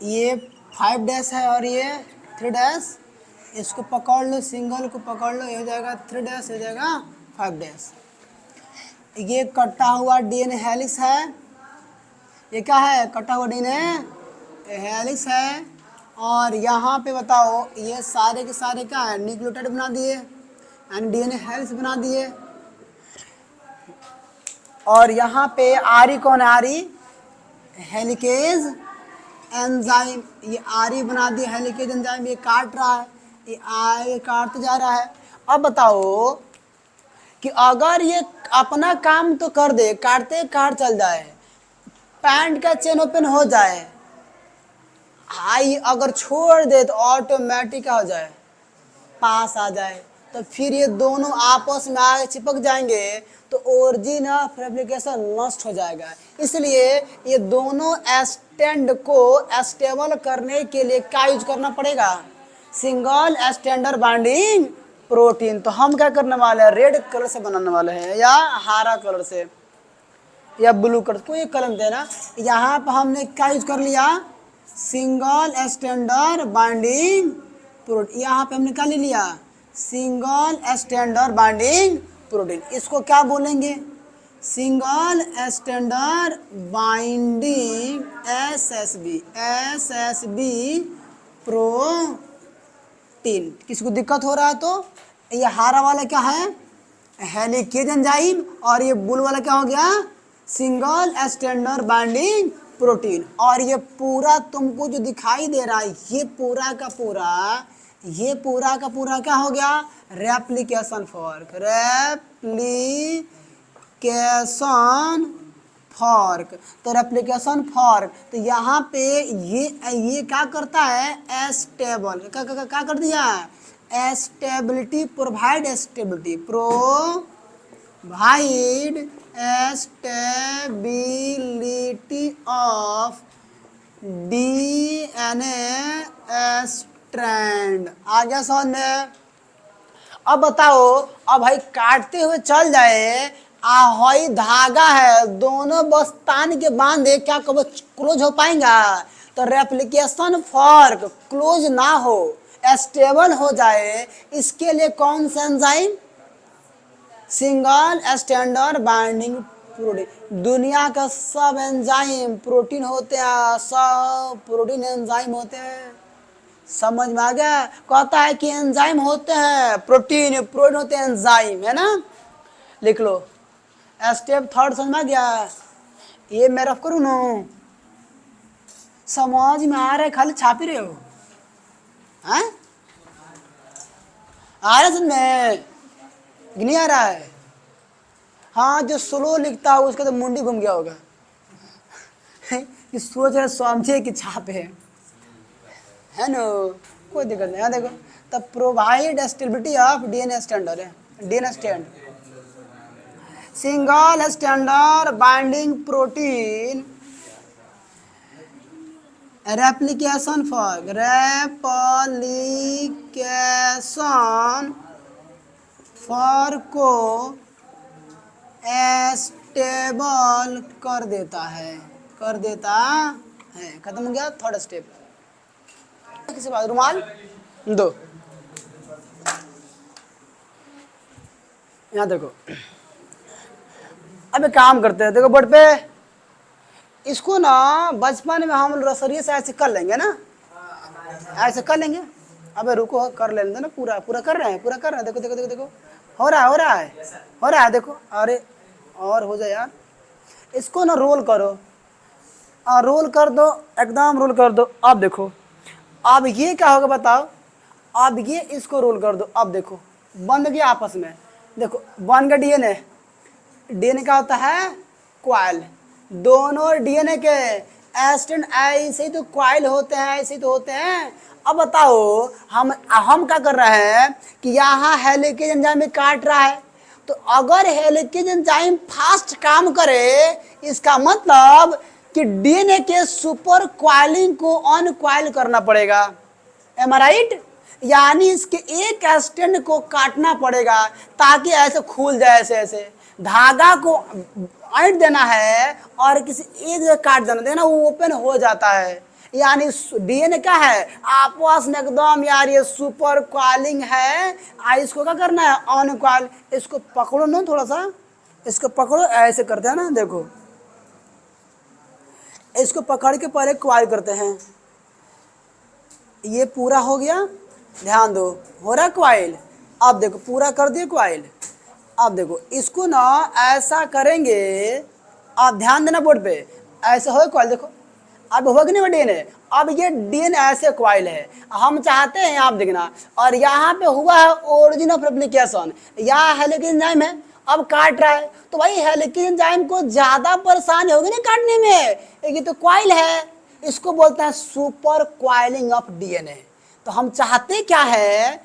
ये 5 डैश है और ये 3 डैश, इसको पकड़ लो, सिंगल को पकड़ लो, ये हो जाएगा 3 डैश, हो जाएगा 5 डैश। ये कटा हुआ डीएनए हेलिक्स है, ये क्या है, कटा हुआ डीएनए हेलिक्स है, और यहाँ पे बताओ ये सारे के सारे क्या है, न्यूक्लियोटाइड बना दिए एंड डीएनए हेलिक्स बना दिए। और यहाँ पे आरी कौन है, आरी हेलिकेज एंजाइम, ये आरी बना दिया हेलिकेज एंजाइम, ये काट रहा है, ये आगे काटते जा रहा है। अब बताओ कि अगर ये अपना काम तो कर दे, काटते काट चल जाए, पैंट का चेन ओपन हो जाए, हाई अगर छोड़ दे तो ऑटोमेटिक हो जाए, पास आ जाए, तो फिर ये दोनों आपस में आगे चिपक जाएंगे तो ओरिजिन ऑफ रेप्लिकेशन नष्ट हो जाएगा। इसलिए ये दोनों स्टैंड को स्टेबल करने के लिए क्या यूज करना पड़ेगा, सिंगल स्टैंडर्ड बाइंडिंग प्रोटीन। तो हम क्या करने वाले हैं, रेड कलर से बनाने वाले हैं या हरा कलर से या ब्लू कलर, कोई कलर देना। यहाँ पर हमने क्या यूज कर लिया, सिंगल स्टैंडर्ड बाइंडिंग प्रोटीन। यहाँ पे हमने क्या ले लिया, सिंगल स्टैंडर्ड बाइंडिंग प्रोटीन। इसको क्या बोलेंगे, single standard binding SSB protein. किसी को दिक्कत हो रहा है तो ये हरा वाला क्या है, हेलिकेज एंजाइम, और ये ब्लू वाला क्या हो गया, सिंगल स्टैंडर्ड बाइंडिंग प्रोटीन। और ये पूरा तुमको जो दिखाई दे रहा है, ये पूरा का पूरा क्या हो गया, रेप्लिकेशन फॉर्क, रेप्लिकेशन फॉर्क। तो रेप्लिकेशन फॉर्क, तो यहाँ पे ये क्या करता है, स्टेबल, क्या कर दिया, stability, provide stability, provide stability of DNA strand. आ गया समझ में। अब बताओ, अब भाई काटते हुए चल जाए, ahoई धागा है, दोनों बस तान के बांधे, क्या कब क्लोज हो पाएगा, तो रेप्लिकेशन फॉर्क क्लोज ना हो, स्टेबल हो जाए, इसके लिए कौन सा enzyme, single standard binding protein. दुनिया का सब एंजाइम प्रोटीन होते हैं, सब प्रोटीन एंजाइम होते हैं। समझ में आ गया, कहता है कि एंजाइम होते हैं, प्रोटीन होते हैं, एंजाइम है ना। लिख लो, स्टेप थर्ड समझ में आ गया। ये मैं रफ करूँ ना, समझ में आ रहा है, खाली छापी रहे हो, हैं आ रहा समझ में, नहीं आ रहा है। हाँ, जो स्लो लिखता है उसका तो मुंडी घूम गया होगा कि सोच रहे समझे कि छापे है ना, कोई दिक्कत नहीं। यहाँ देखो, the provide stability of DNA standard है, DNA stand, single standard binding protein, replication fork, replication fork को स्टेबल कर देता है, खत्म हो गया थर्ड स्टेप। किसी बात, रुमाल दो, यहाँ देखो। अब एक काम करते हैं, देखो बोर्ड पे, इसको ना बचपन में हम रसोई से ऐसे कर लेंगे ना, ऐसे कर लेंगे। अबे रुको, कर लेंगे ना, पूरा कर रहे हैं, देखो देखो देखो देखो, हो रहा है देखो, अरे और हो जाए यार। इसको ना रोल करो, रोल कर दो, एकदम रोल कर दो। अब देखो, अब ये क्या होगा बताओ, अब ये इसको रोल कर दो, अब देखो बंध गया आपस में, देखो बन गया डीएनए। डीएनए क्या होता है, क्वाइल, दोनों डीएनए के एस्टेंड ऐसे ही तो क्वाइल होते हैं, ऐसे ही तो होते हैं। अब बताओ, हम क्या कर रहे हैं कि यहाँ हेलिकेज एंजाइम में काट रहा है, तो अगर हेलिकेज एंजाइम फास्ट काम करे, इसका मतलब कि डीएनए के सुपर क्वाइलिंग को अनक्वाइल करना पड़ेगा, एम आई राइट, यानी इसके एक स्टैंड को काटना पड़ेगा ताकि ऐसे खुल जाए, ऐसे धागा को ऐंठ देना है और किसी एक जगह काट देना, वो ओपन हो जाता है। यानी डीएनए क्या है, आपस में एकदम यार ये सुपर क्वाइलिंग है। इसको क्या करना है, अनक्वाइल। इसको पकड़ो ना, थोड़ा सा इसको पकड़ो, ऐसे करते हैं ना, देखो इसको पकड़ के पहले क्वाइल करते हैं, ये पूरा हो गया, ध्यान दो, हो रहा क्वाइल। अब देखो पूरा कर दिए क्वाइल। अब देखो इसको ना ऐसा करेंगे, आप ध्यान देना बोर्ड पे, ऐसे हो क्वाइल, देखो अब होगा कि नहीं डीएनए। अब ये डीएनए ऐसे क्वाइल है, हम चाहते हैं आप देखना, और यहाँ पे हुआ है ओरिजिन ऑफ रेप्लिकेशन, यहाँ हेलिकेज एंजाइम है, अब काट रहा है, तो भाई हेलिकेज एंजाइम को ज्यादा परेशानी होगी ना काटने में, ये तो क्वाइल है, इसको बोलते हैं सुपर क्वाइलिंग ऑफ डीएनए। तो हम चाहते क्या है,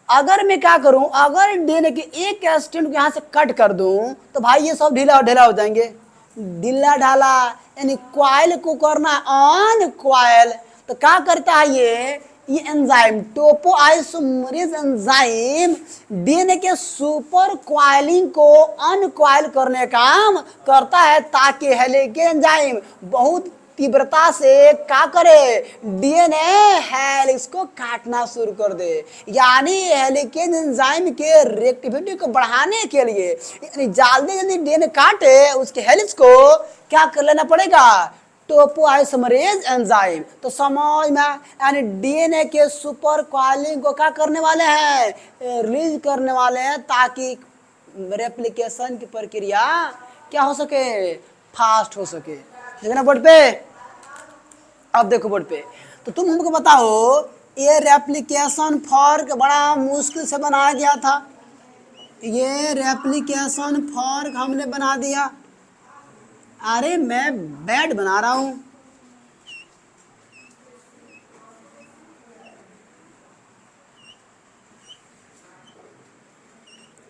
अगर मैं क्या करूं, अगर डीएनए के एक स्ट्रैंड को यहाँ से कट कर दूं तो भाई ये सब ढीला और ढीला हो जाएंगे, ढीला ढाला, यानी क्वाइल को करना ऑन क्वाइल। तो क्या करता है ये एंजाइम टोपो आइसोमरेज एंजाइम डीएनए के सुपर क्वाइलिंग को अनक्वाइल करने का काम करता है, ताकि हेलिकेज एंजाइम बहुत तीव्रता से क्या करे, डीएनए हेलिक्स को काटना शुरू कर दे। यानी हेलिकेज एंजाइम के रिएक्टिविटी को बढ़ाने के लिए, यानी जल्दी जल्दी डीएनए काटे उसके हेलिक्स को क्या कर लेना पड़ेगा, टोपोआइसोमरेज एंजाइम। तो समझ में, यानी डीएनए के सुपर क्वाइलिंग को क्या करने वाले हैं, रिलीज करने वाले हैं, ताकि रेप्लिकेशन की प्रक्रिया क्या हो सके, फास्ट हो सके। देखना बोर्ड पे, अब देखो बोर्ड पे, तो तुम हमको बताओ ये रेप्लिकेशन फॉर्क बड़ा मुश्किल से बनाया गया था, ये रेप्लिकेशन फॉर्क हमने बना दिया, अरे मैं बेड बना रहा हूं,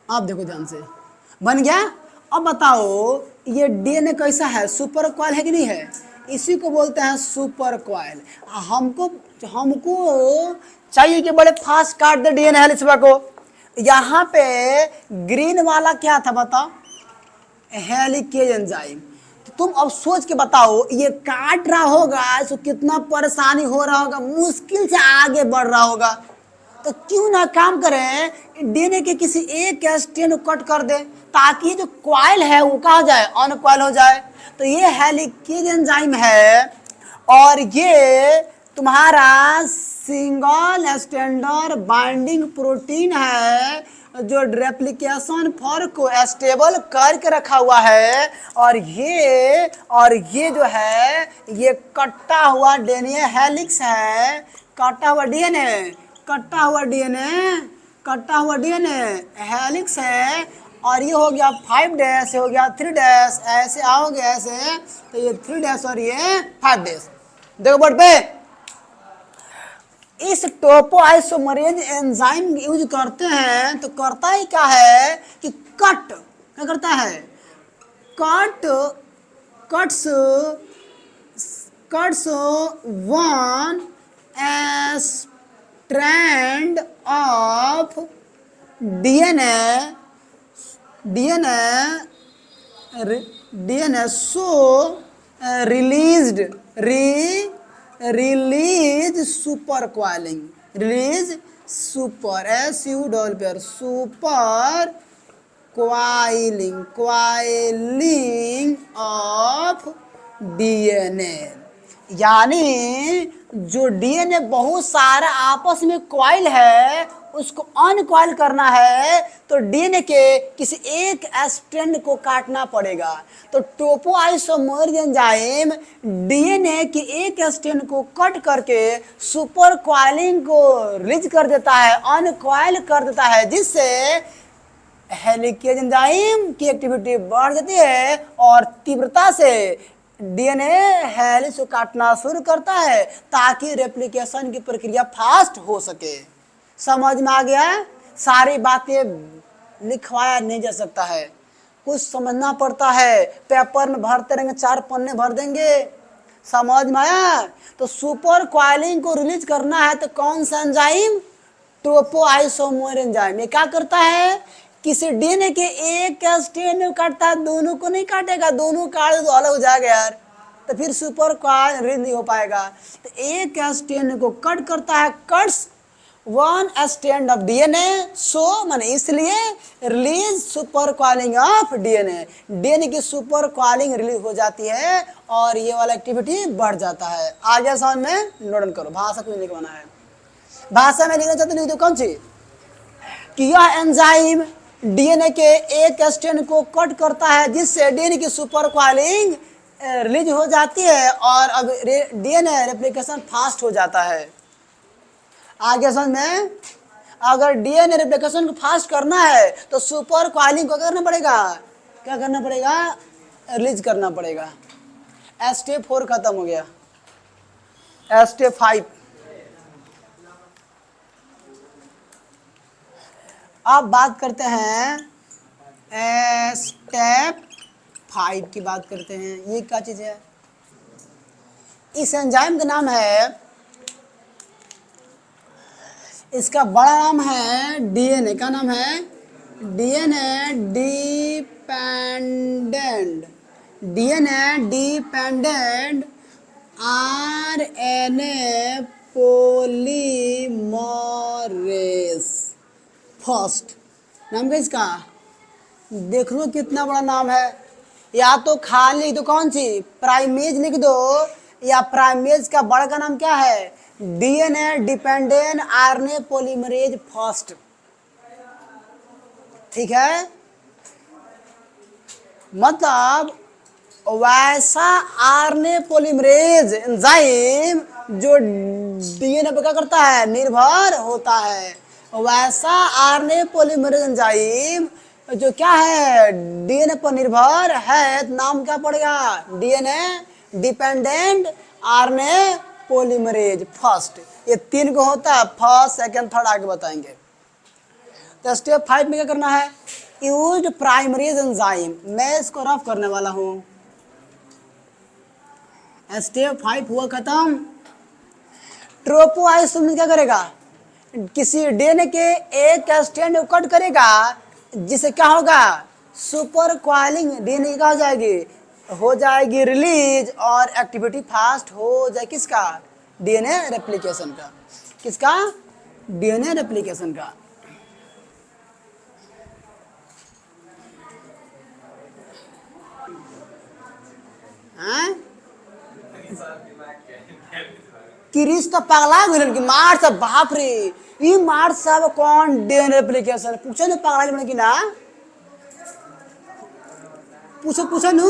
आप देखो ध्यान से, बन गया। अब बताओ ये डीएनए कैसा है, सुपर क्वाइल है कि नहीं है, इसी को बोलते हैं सुपर क्वाइल। हमको हमको चाहिए कि बड़े फास्ट काट दे डीएनए हेलिक्स को। यहाँ पे ग्रीन वाला क्या था बताओ, हेलिकेज एंजाइम। तो तुम अब सोच के बताओ, ये काट रहा होगा, इसको कितना परेशानी हो रहा होगा, मुश्किल से आगे बढ़ रहा होगा। तो क्यों ना काम करें, डीएनए के किसी एक स्ट्रैंड को कट कर दे, ताकि जो क्वाइल है वो कहा जाए, अनक्वाइल हो जाए। तो ये हेलिकेज एंजाइम है, और ये तुम्हारा सिंगल स्टैंडर्ड बाइंडिंग प्रोटीन है, जो रेप्लिकेशन फॉर्क को स्टेबल करके रखा हुआ है। और ये जो है ये कटा हुआ डीएनए हेलिक्स है, कटा हुआ डीएनए, कटा हुआ डीएनए, कटा हुआ डीएनए हेलिक्स है। और ये हो गया 5 डैश, हो गया 3 डैश, ऐसे आओगे ऐसे, तो ये 3 डैश और ये 5 डैश। देखो बोर्ड पे, इस टोपोआइसोमरेज एंजाइम यूज करते हैं, तो करता ही क्या है कि कट, क्या करता है, cuts one strand of DNA so release super coiling, release super super coiling of DNA. यानी जो डीएनए बहुत सारा आपस में क्वाइल है, उसको अनक्वाइल करना है, तो डीएनए के किसी एक स्ट्रैंड को काटना पड़ेगा। तो टोपोआइसोमरेज एंजाइम डीएनए के एक स्ट्रैंड को कट करके सुपर क्वाइलिंग को रिलीज कर देता है, अनक्वाइल कर देता है, जिससे हेलिकेज एंजाइम की एक्टिविटी बढ़ जाती है और तीव्रता से डीएनए हेलिक्स को काटना शुरू करता है, ताकि रेप्लिकेशन की प्रक्रिया फास्ट हो सके। समझ में आ गया है? सारी बातें लिखवाया नहीं जा सकता है, कुछ समझना पड़ता है, पेपर में भरते रहेंगे, 4 पन्ने भर देंगे। समझ में आया? तो सुपर क्वाइलिंग को रिलीज करना है तो कौन सा एंजाइम, टोपोआइसोमरेज एंजाइम। ये क्या करता है, किसी डीएनए के एक स्ट्रैंड में काटता है, दोनों को नहीं काटेगा, दोनों काट तो अलग हो जाएगा यार, तो फिर सुपर क्वाइल रिलीज नहीं हो पाएगा। तो एक स्ट्रैंड को कट करता है, cuts one strand of DNA, so माने इसलिए release super coiling of DNA, DNA की सुपर क्वाइलिंग रिलीज हो जाती है और ये वाला एक्टिविटी बढ़ जाता है। आगे समझ में नोट करो, भाषा कुछ नहीं करना है। भाषा में लिखना चाहते लिख दो कौन सी, कि यह एंजाइम डीएनए के एक स्ट्रैंड को कट करता है जिससे डीएनए की सुपर कॉइलिंग रिलीज हो जाती है और अब डीएनए रेप्लिकेशन फास्ट हो जाता है। आगे समझ में, अगर डीएनए रेप्लिकेशन को फास्ट करना है तो सुपर कॉइलिंग को करना पड़ेगा, क्या करना पड़ेगा, रिलीज करना पड़ेगा। स्टेप 4 खत्म हो गया, स्टेप 5। अब बात करते हैं स्टेप 5 की बात करते हैं। ये क्या चीज है, इस एंजाइम का नाम है, इसका बड़ा नाम है डीएनए, का नाम है DNA dependent, DNA dependent RNA polymerase first, नाम क्या इसका, देख लो कितना बड़ा नाम है। या तो खाली लिख दो कौन सी, प्राइमेज लिख दो, या प्राइमेज का बड़ा का नाम क्या है, DNA dependent RNA polymerase first, ठीक है। मतलब वैसा आरएनए पॉलीमरेज एंजाइम जो डीएनए पर क्या करता है, निर्भर होता है, वैसा आरएनए पॉलीमरेज एंजाइम जो क्या है, डीएनए पर निर्भर है, तो नाम क्या पड़ेगा, DNA dependent RNA polymerase first. ये 3 को होता है, फर्स्ट सेकंड थर्ड, आगे बताएंगे। तो स्टेप 5 में क्या करना है, यूज्ड प्राइमरीज एंजाइम, मैं इसको रफ करने वाला हूं। स्टेप 5 हुआ खत्म। ट्रोपोआइसोमेरेज क्या करेगा, किसी डीएनए के एक स्ट्रैंड को कट करेगा जिससे क्या होगा, सुपर कॉइलिंग डीएनए क्या हो जाएगी रिलीज, और एक्टिविटी फास्ट हो जाए किसका, डीएनए रेप्लिकेशन का, किसका, डीएनए रेप्लिकेशन का। क्रिस तो पगला गइल कि मार सब, बाप रे ई मार सब कौन डीएनए रेप्लिकेशन पूछे न, पगला गइल कि ना, पूछो नु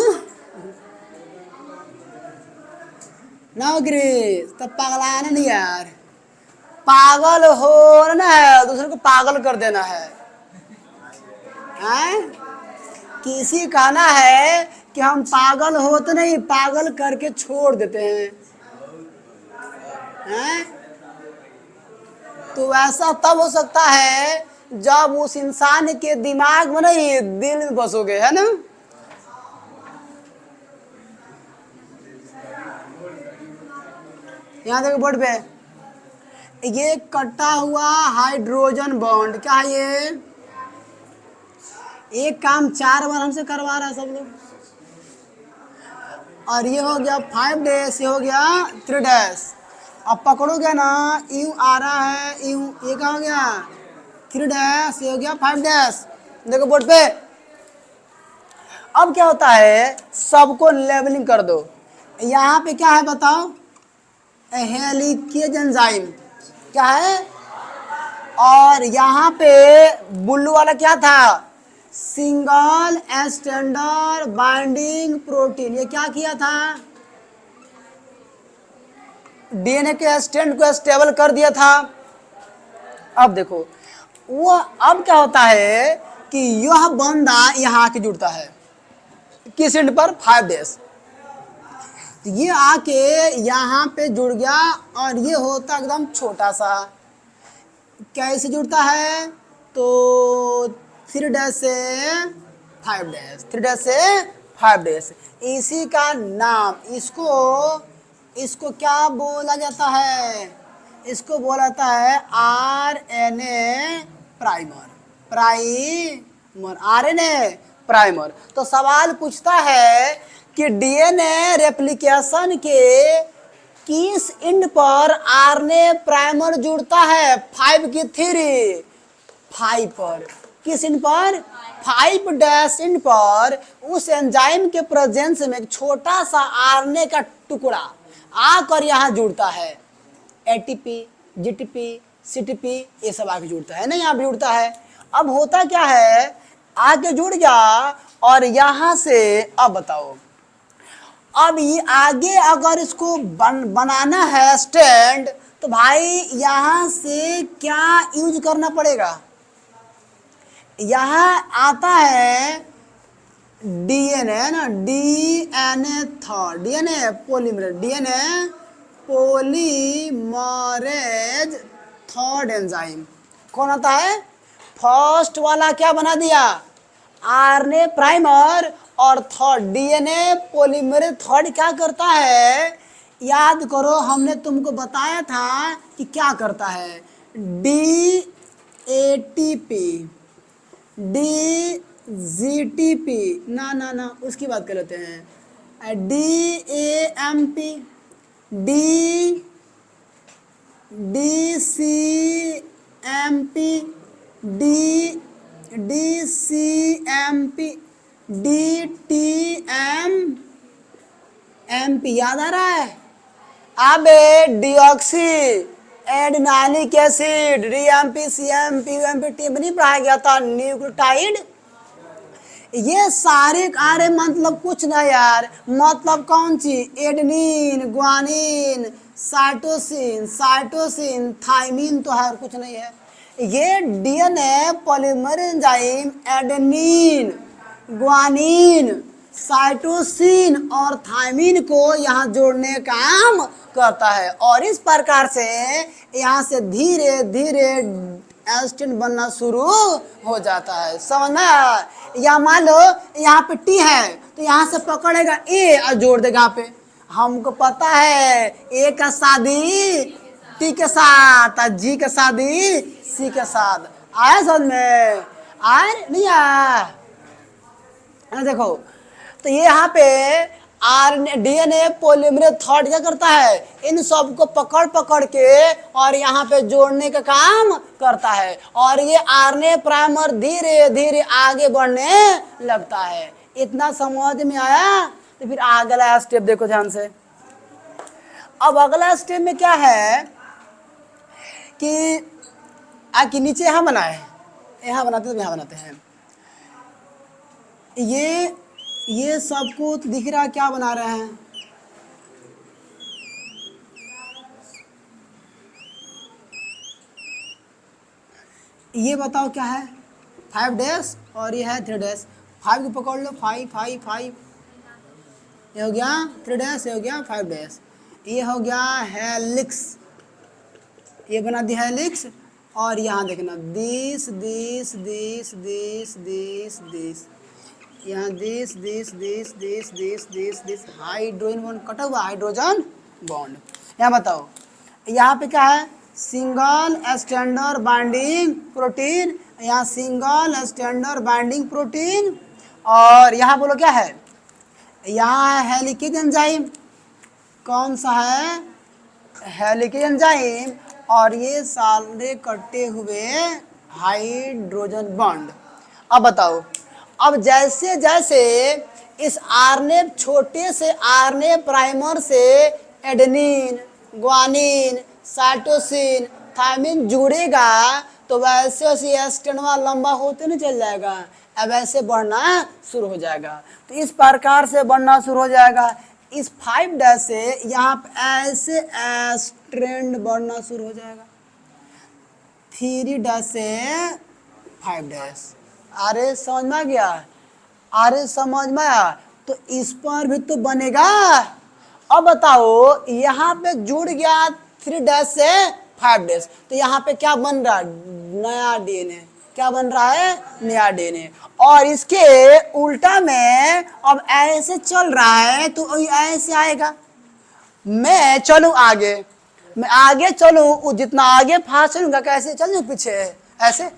ना क्रिस, तो पगला नहीं यार, पागल हो ना है, दूसरे को पागल कर देना है, हैं? किसी कहना है कि हम पागल हो तो नहीं, पागल करके छोड़ देते हैं, हैं? तो ऐसा तब हो सकता है जब उस इंसान के दिमाग में नहीं, दिल में बसोगे, है ना। यहाँ देखो बोर्ड पे, ये कटा हुआ हाइड्रोजन बॉन्ड, क्या है ये, एक काम 4 बार हमसे करवा रहा है सब लोग, और ये हो गया 5 डैश, ये हो गया 3 डैश। अब पकड़ोगे ना, यूं आ रहा है, यूं, ये क्या हो गया 3 डैश, ये हो गया 5 डैश, देखो बोर्ड पे। अब क्या होता है, सबको लेबलिंग कर दो। यहाँ पे क्या है बताओ, हेलिकेज एंजाइम क्या है, और यहाँ पे ब्लू वाला क्या था, सिंगल स्टैंडर्ड बाइंडिंग प्रोटीन, ये क्या किया था, डीएनए के स्ट्रैंड को स्टेबल कर दिया था। अब देखो वो, अब क्या होता है कि यह बंदा यहाँ आके जुड़ता है, किस एंड पर, 5 डैश, ये आके यहाँ पे जुड़ गया, और ये होता एकदम छोटा सा, कैसे जुड़ता है, तो 3 डैश से 5 डैश, 3 डैश से 5 डैश, इसी का नाम, इसको क्या बोला जाता है, इसको बोला जाता है आरएनए प्राइमर, आरएनए प्राइमर। तो सवाल पूछता है कि डीएनए रेप्लिकेशन के किस एंड पर आरएनए प्राइमर जुड़ता है, 5 की 3, 5 पर, किस एंड पर, 5 डैश एंड पर, उस एंजाइम के प्रेजेंस में एक छोटा सा आरएनए का टुकड़ा आकर यहाँ जुड़ता है, एटीपी, जीटीपी, CTP, ये सब आगे जुड़ता है ना, यहाँ पे जुड़ता है। अब होता क्या है, आगे जुड़ गया और यहाँ से अब बताओ, अब ये आगे अगर इसको बनाना है स्टैंड, तो भाई यहाँ से क्या यूज करना पड़ेगा, यहाँ आता है DNA ना, DNA third, DNA polymerase, DNA polymerase third enzyme कौन आता है, फर्स्ट वाला क्या बना दिया, RNA प्राइमर, और थर्ड DNA पॉलीमरेज थर्ड क्या करता है, याद करो हमने तुमको बताया था कि क्या करता है, DATP, DGTP, ना ना ना उसकी बात कर लेते हैं, DAMP, DCMP, DCMP, DTMMP, याद आ रहा है, अब deoxy एडेनाइलिक acid, DMP, CMP, UMP, TMP नहीं पढ़ाया गया था, न्यूक्लियोटाइड, ये सारे कार्य मतलब कुछ ना यार, मतलब कौन सी, एडेनिन, ग्वानिन, साइटोसिन, थाइमिन तो है, कुछ नहीं है। ये DNA polymerase enzyme adenine, guanine, cytosine और थाइमिन को यहाँ जोड़ने का काम करता है, और इस प्रकार से यहाँ से धीरे धीरे एस्टिन बनना शुरू हो जाता है, समझना। या मान लो यहाँ पे T है, तो यहाँ से पकड़ेगा A और जोड़ देगा यहाँ पे, हमको पता है A का शादी T के साथ और G का शादी C के साथ, आया समझ में, आया नहीं आया, देखो तो ये यहाँ पे DNA पॉलीमरेज थर्ड क्या करता है, इन सब को पकड़ पकड़ के और यहाँ पे जोड़ने का काम करता है, और ये RNA प्राइमर धीरे धीरे आगे बढ़ने लगता है। इतना समझ में आया, तो फिर अगला स्टेप देखो ध्यान से। अब अगला स्टेप में क्या है कि नीचे यहाँ बनाए, यहाँ बनाते तो यहाँ बनाते हैं, ये सबको तो दिख रहा है क्या बना रहे हैं, ये बताओ क्या है, 5 डैश और ये है 3 डैश, 5 को पकड़ लो, 5 5 5, ये हो गया 3 डैश, ये हो गया 5 डैश, ये हो गया हेलिक्स, ये बना दिया हेलिक्स, और यहाँ देखना दिस, यहाँ दिस हाइड्रोजन बॉन्ड कटा हुआ, हाइड्रोजन बॉन्ड। यहाँ बताओ यहाँ पे क्या है, सिंगल स्टैंडर्ड बाइंडिंग प्रोटीन, यहाँ सिंगल स्टैंडर्ड बाइंडिंग प्रोटीन, और यहाँ बोलो क्या है, यहाँ है हेलिकेज एंजाइम, कौन सा है, हेलिकेज एंजाइम, और ये सारे कटे हुए हाइड्रोजन बॉन्ड। अब बताओ, अब जैसे जैसे इस RNA छोटे से RNA प्राइमर से एडेनिन, ग्वानिन, साइटोसिन, थाइमिन जुड़ेगा, तो वैसे वैसे स्टेनवा लंबा होते नहीं चल जाएगा, अब ऐसे बढ़ना शुरू हो जाएगा, तो इस प्रकार से बढ़ना शुरू हो जाएगा। इस 5 डैश से यहाँ पे ऐसे स्ट्रैंड बढ़ना शुरू हो जाएगा, 3 डैश से 5 डैश, अरे समझ में आ गया, अरे समझ में आया, तो इस पर भी तो बनेगा। अब बताओ यहाँ पे जुड़ गया 3 डैश से 5 डैश, तो यहाँ पे क्या बन रहा है, नया DNA, क्या बन रहा है, नया DNA, और इसके उल्टा में अब ऐसे चल रहा है, तो ऐसे आएगा, मैं चलूं आगे, मैं आगे चलूं, जितना आगे फास्ट चलूंगा कैसे चलूं पीछे, ऐसे,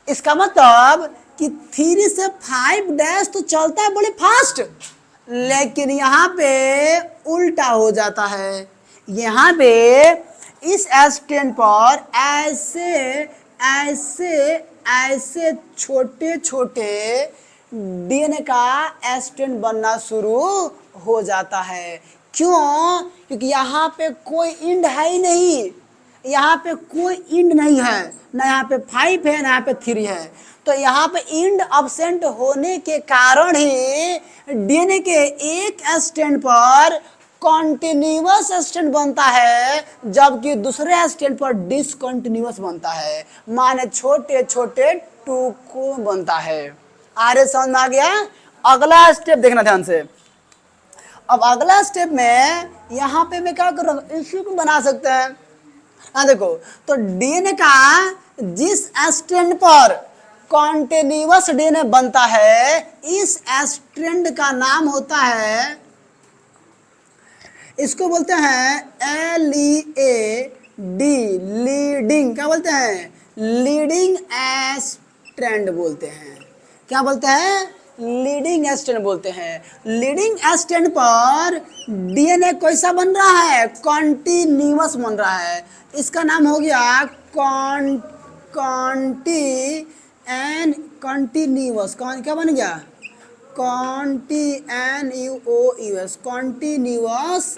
इसका मतलब कि 3 से 5 डैश तो चलता है बड़े फास्ट, लेकिन यहाँ पे उल्टा हो जाता है, यहाँ पे इस स्टैंड पर ऐसे ऐसे ऐसे छोटे छोटे DNA का स्टैंड बनना शुरू हो जाता है। क्यों? क्योंकि यहाँ पे कोई इंड है ही नहीं, यहाँ पे कोई इंड नहीं है, ना यहाँ पे 5 है ना यहाँ पे 3 है, तो यहाँ पे इंड अब्सेंट होने के कारण ही डीएनए के एक स्ट्रैंड पर कॉन्टिन्यूअस स्ट्रैंड बनता है, जबकि दूसरे स्ट्रैंड पर डिसकंटिन्यूअस बनता है, माने छोटे छोटे टुकड़ों बनता है। आगे समझ में आ गया? अगला स्टेप देखना ध्यान से। अब अगला स्टेप में यहाँ पे मैं क्या कर रहा हूँ, इसी को बना सकते हैं। हाँ देखो, तो डीएनए का जिस स्ट्रैंड पर कॉन्टिन्यूअस डीएनए बनता है, इस स्ट्रैंड का नाम होता है, इसको बोलते हैं LEAD, लीडिंग। क्या बोलते हैं? लीडिंग स्ट्रैंड बोलते हैं। क्या बोलते हैं? लीडिंग स्ट्रैंड बोलते हैं। लीडिंग स्ट्रैंड पर डीएनए कैसा बन रहा है? कॉन्टिन्यूअस बन रहा है। इसका नाम हो गया कॉन्टिन्यूअस। क्या बन गया? कॉन्टिन्यूअस, कॉन्टिन्यूअस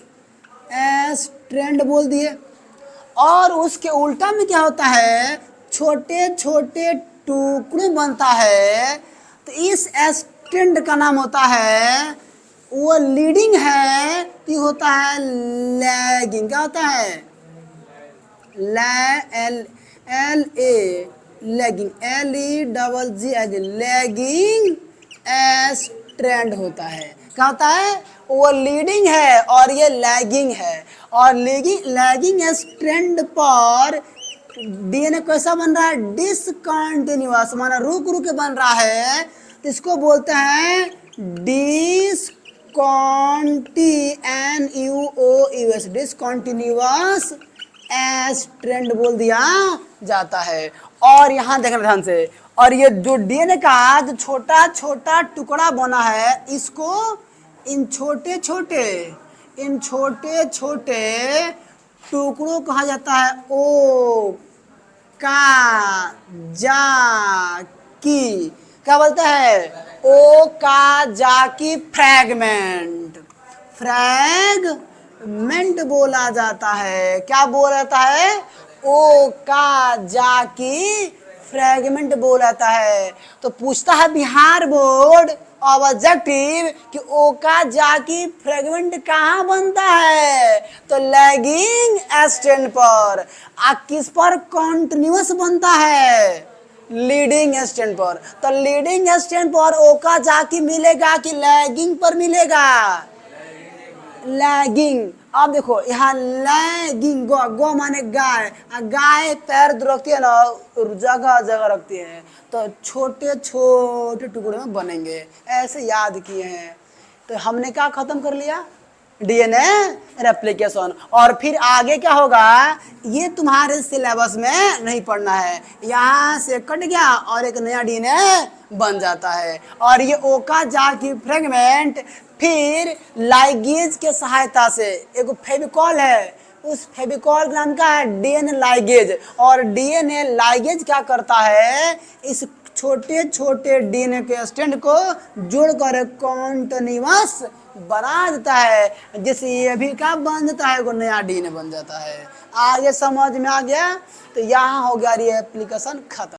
स्ट्रैंड बोल दिए। और उसके उल्टा में क्या होता है? छोटे छोटे टुकड़े बनता है। तो इस स्ट्रैंड का नाम होता है, वो लीडिंग है तो होता है लैगिंग। क्या होता है? लैगिंग, लैगिंग स्ट्रैंड होता है। क्या होता है? वो लीडिंग है और ये लैगिंग है। और लैगिंग स्ट्रैंड पर डीएनए कैसा बन रहा है? डिसकंटिन्यूअस, माना रुक रुक के बन रहा है, तो इसको बोलते हैं डिसकंटिन्यूअस स्ट्रैंड बोल दिया जाता है। और यहाँ देखना ध्यान से, और ये जो डीएनए का जो छोटा छोटा टुकड़ा बना है, इसको इन छोटे छोटे टुकड़ों कहा जाता है ओकाज़की। क्या बोलते हैं? ओकाज़की फ्रैगमेंट, फ्रैगमेंट बोला जाता है। क्या बोला जाता है? ओकाज़की फ्रैगमेंट बोला जाता है। तो पूछता है बिहार बोर्ड ऑब्जेक्टिव कि ओकाज़की फ्रैगमेंट कहाँ बनता है? तो लैगिंग स्ट्रैंड पर। किस पर कॉन्टिन्यूअस बनता है? लीडिंग स्ट्रैंड पर। तो लीडिंग स्ट्रैंड पर ओकाज़की मिलेगा कि लैगिंग पर मिलेगा? लैगिंग। अब देखो यहाँ लैगिंग, गो माने गाय, गाय पैर रखती है ना, जगह जगह रखती है, तो छोटे छोटे टुकड़े में बनेंगे, ऐसे याद किए हैं। तो हमने क्या खत्म कर लिया? DNA replication. और फिर आगे क्या होगा, ये तुम्हारे सिलेबस में नहीं पढ़ना है, यहाँ से कट गया और एक नया डीएनए बन जाता है। और ये ओकाज़की फ्रैगमेंट फिर लाइगेज के सहायता से, एक फेविकॉल है, उस फेविकॉल का नाम क्या है? DNA ligase. और डीएनए लाइगेज क्या करता है? इस छोटे छोटे डीएनए के स्ट्रैंड को जोड़कर कॉन्टिन्यूअस बना देता है, जिससे ये भी क्या बन जाता है? वो नया डीएनए बन जाता है। आगे समझ में आ गया? तो यहाँ हो गया ये एप्लीकेशन खत्म।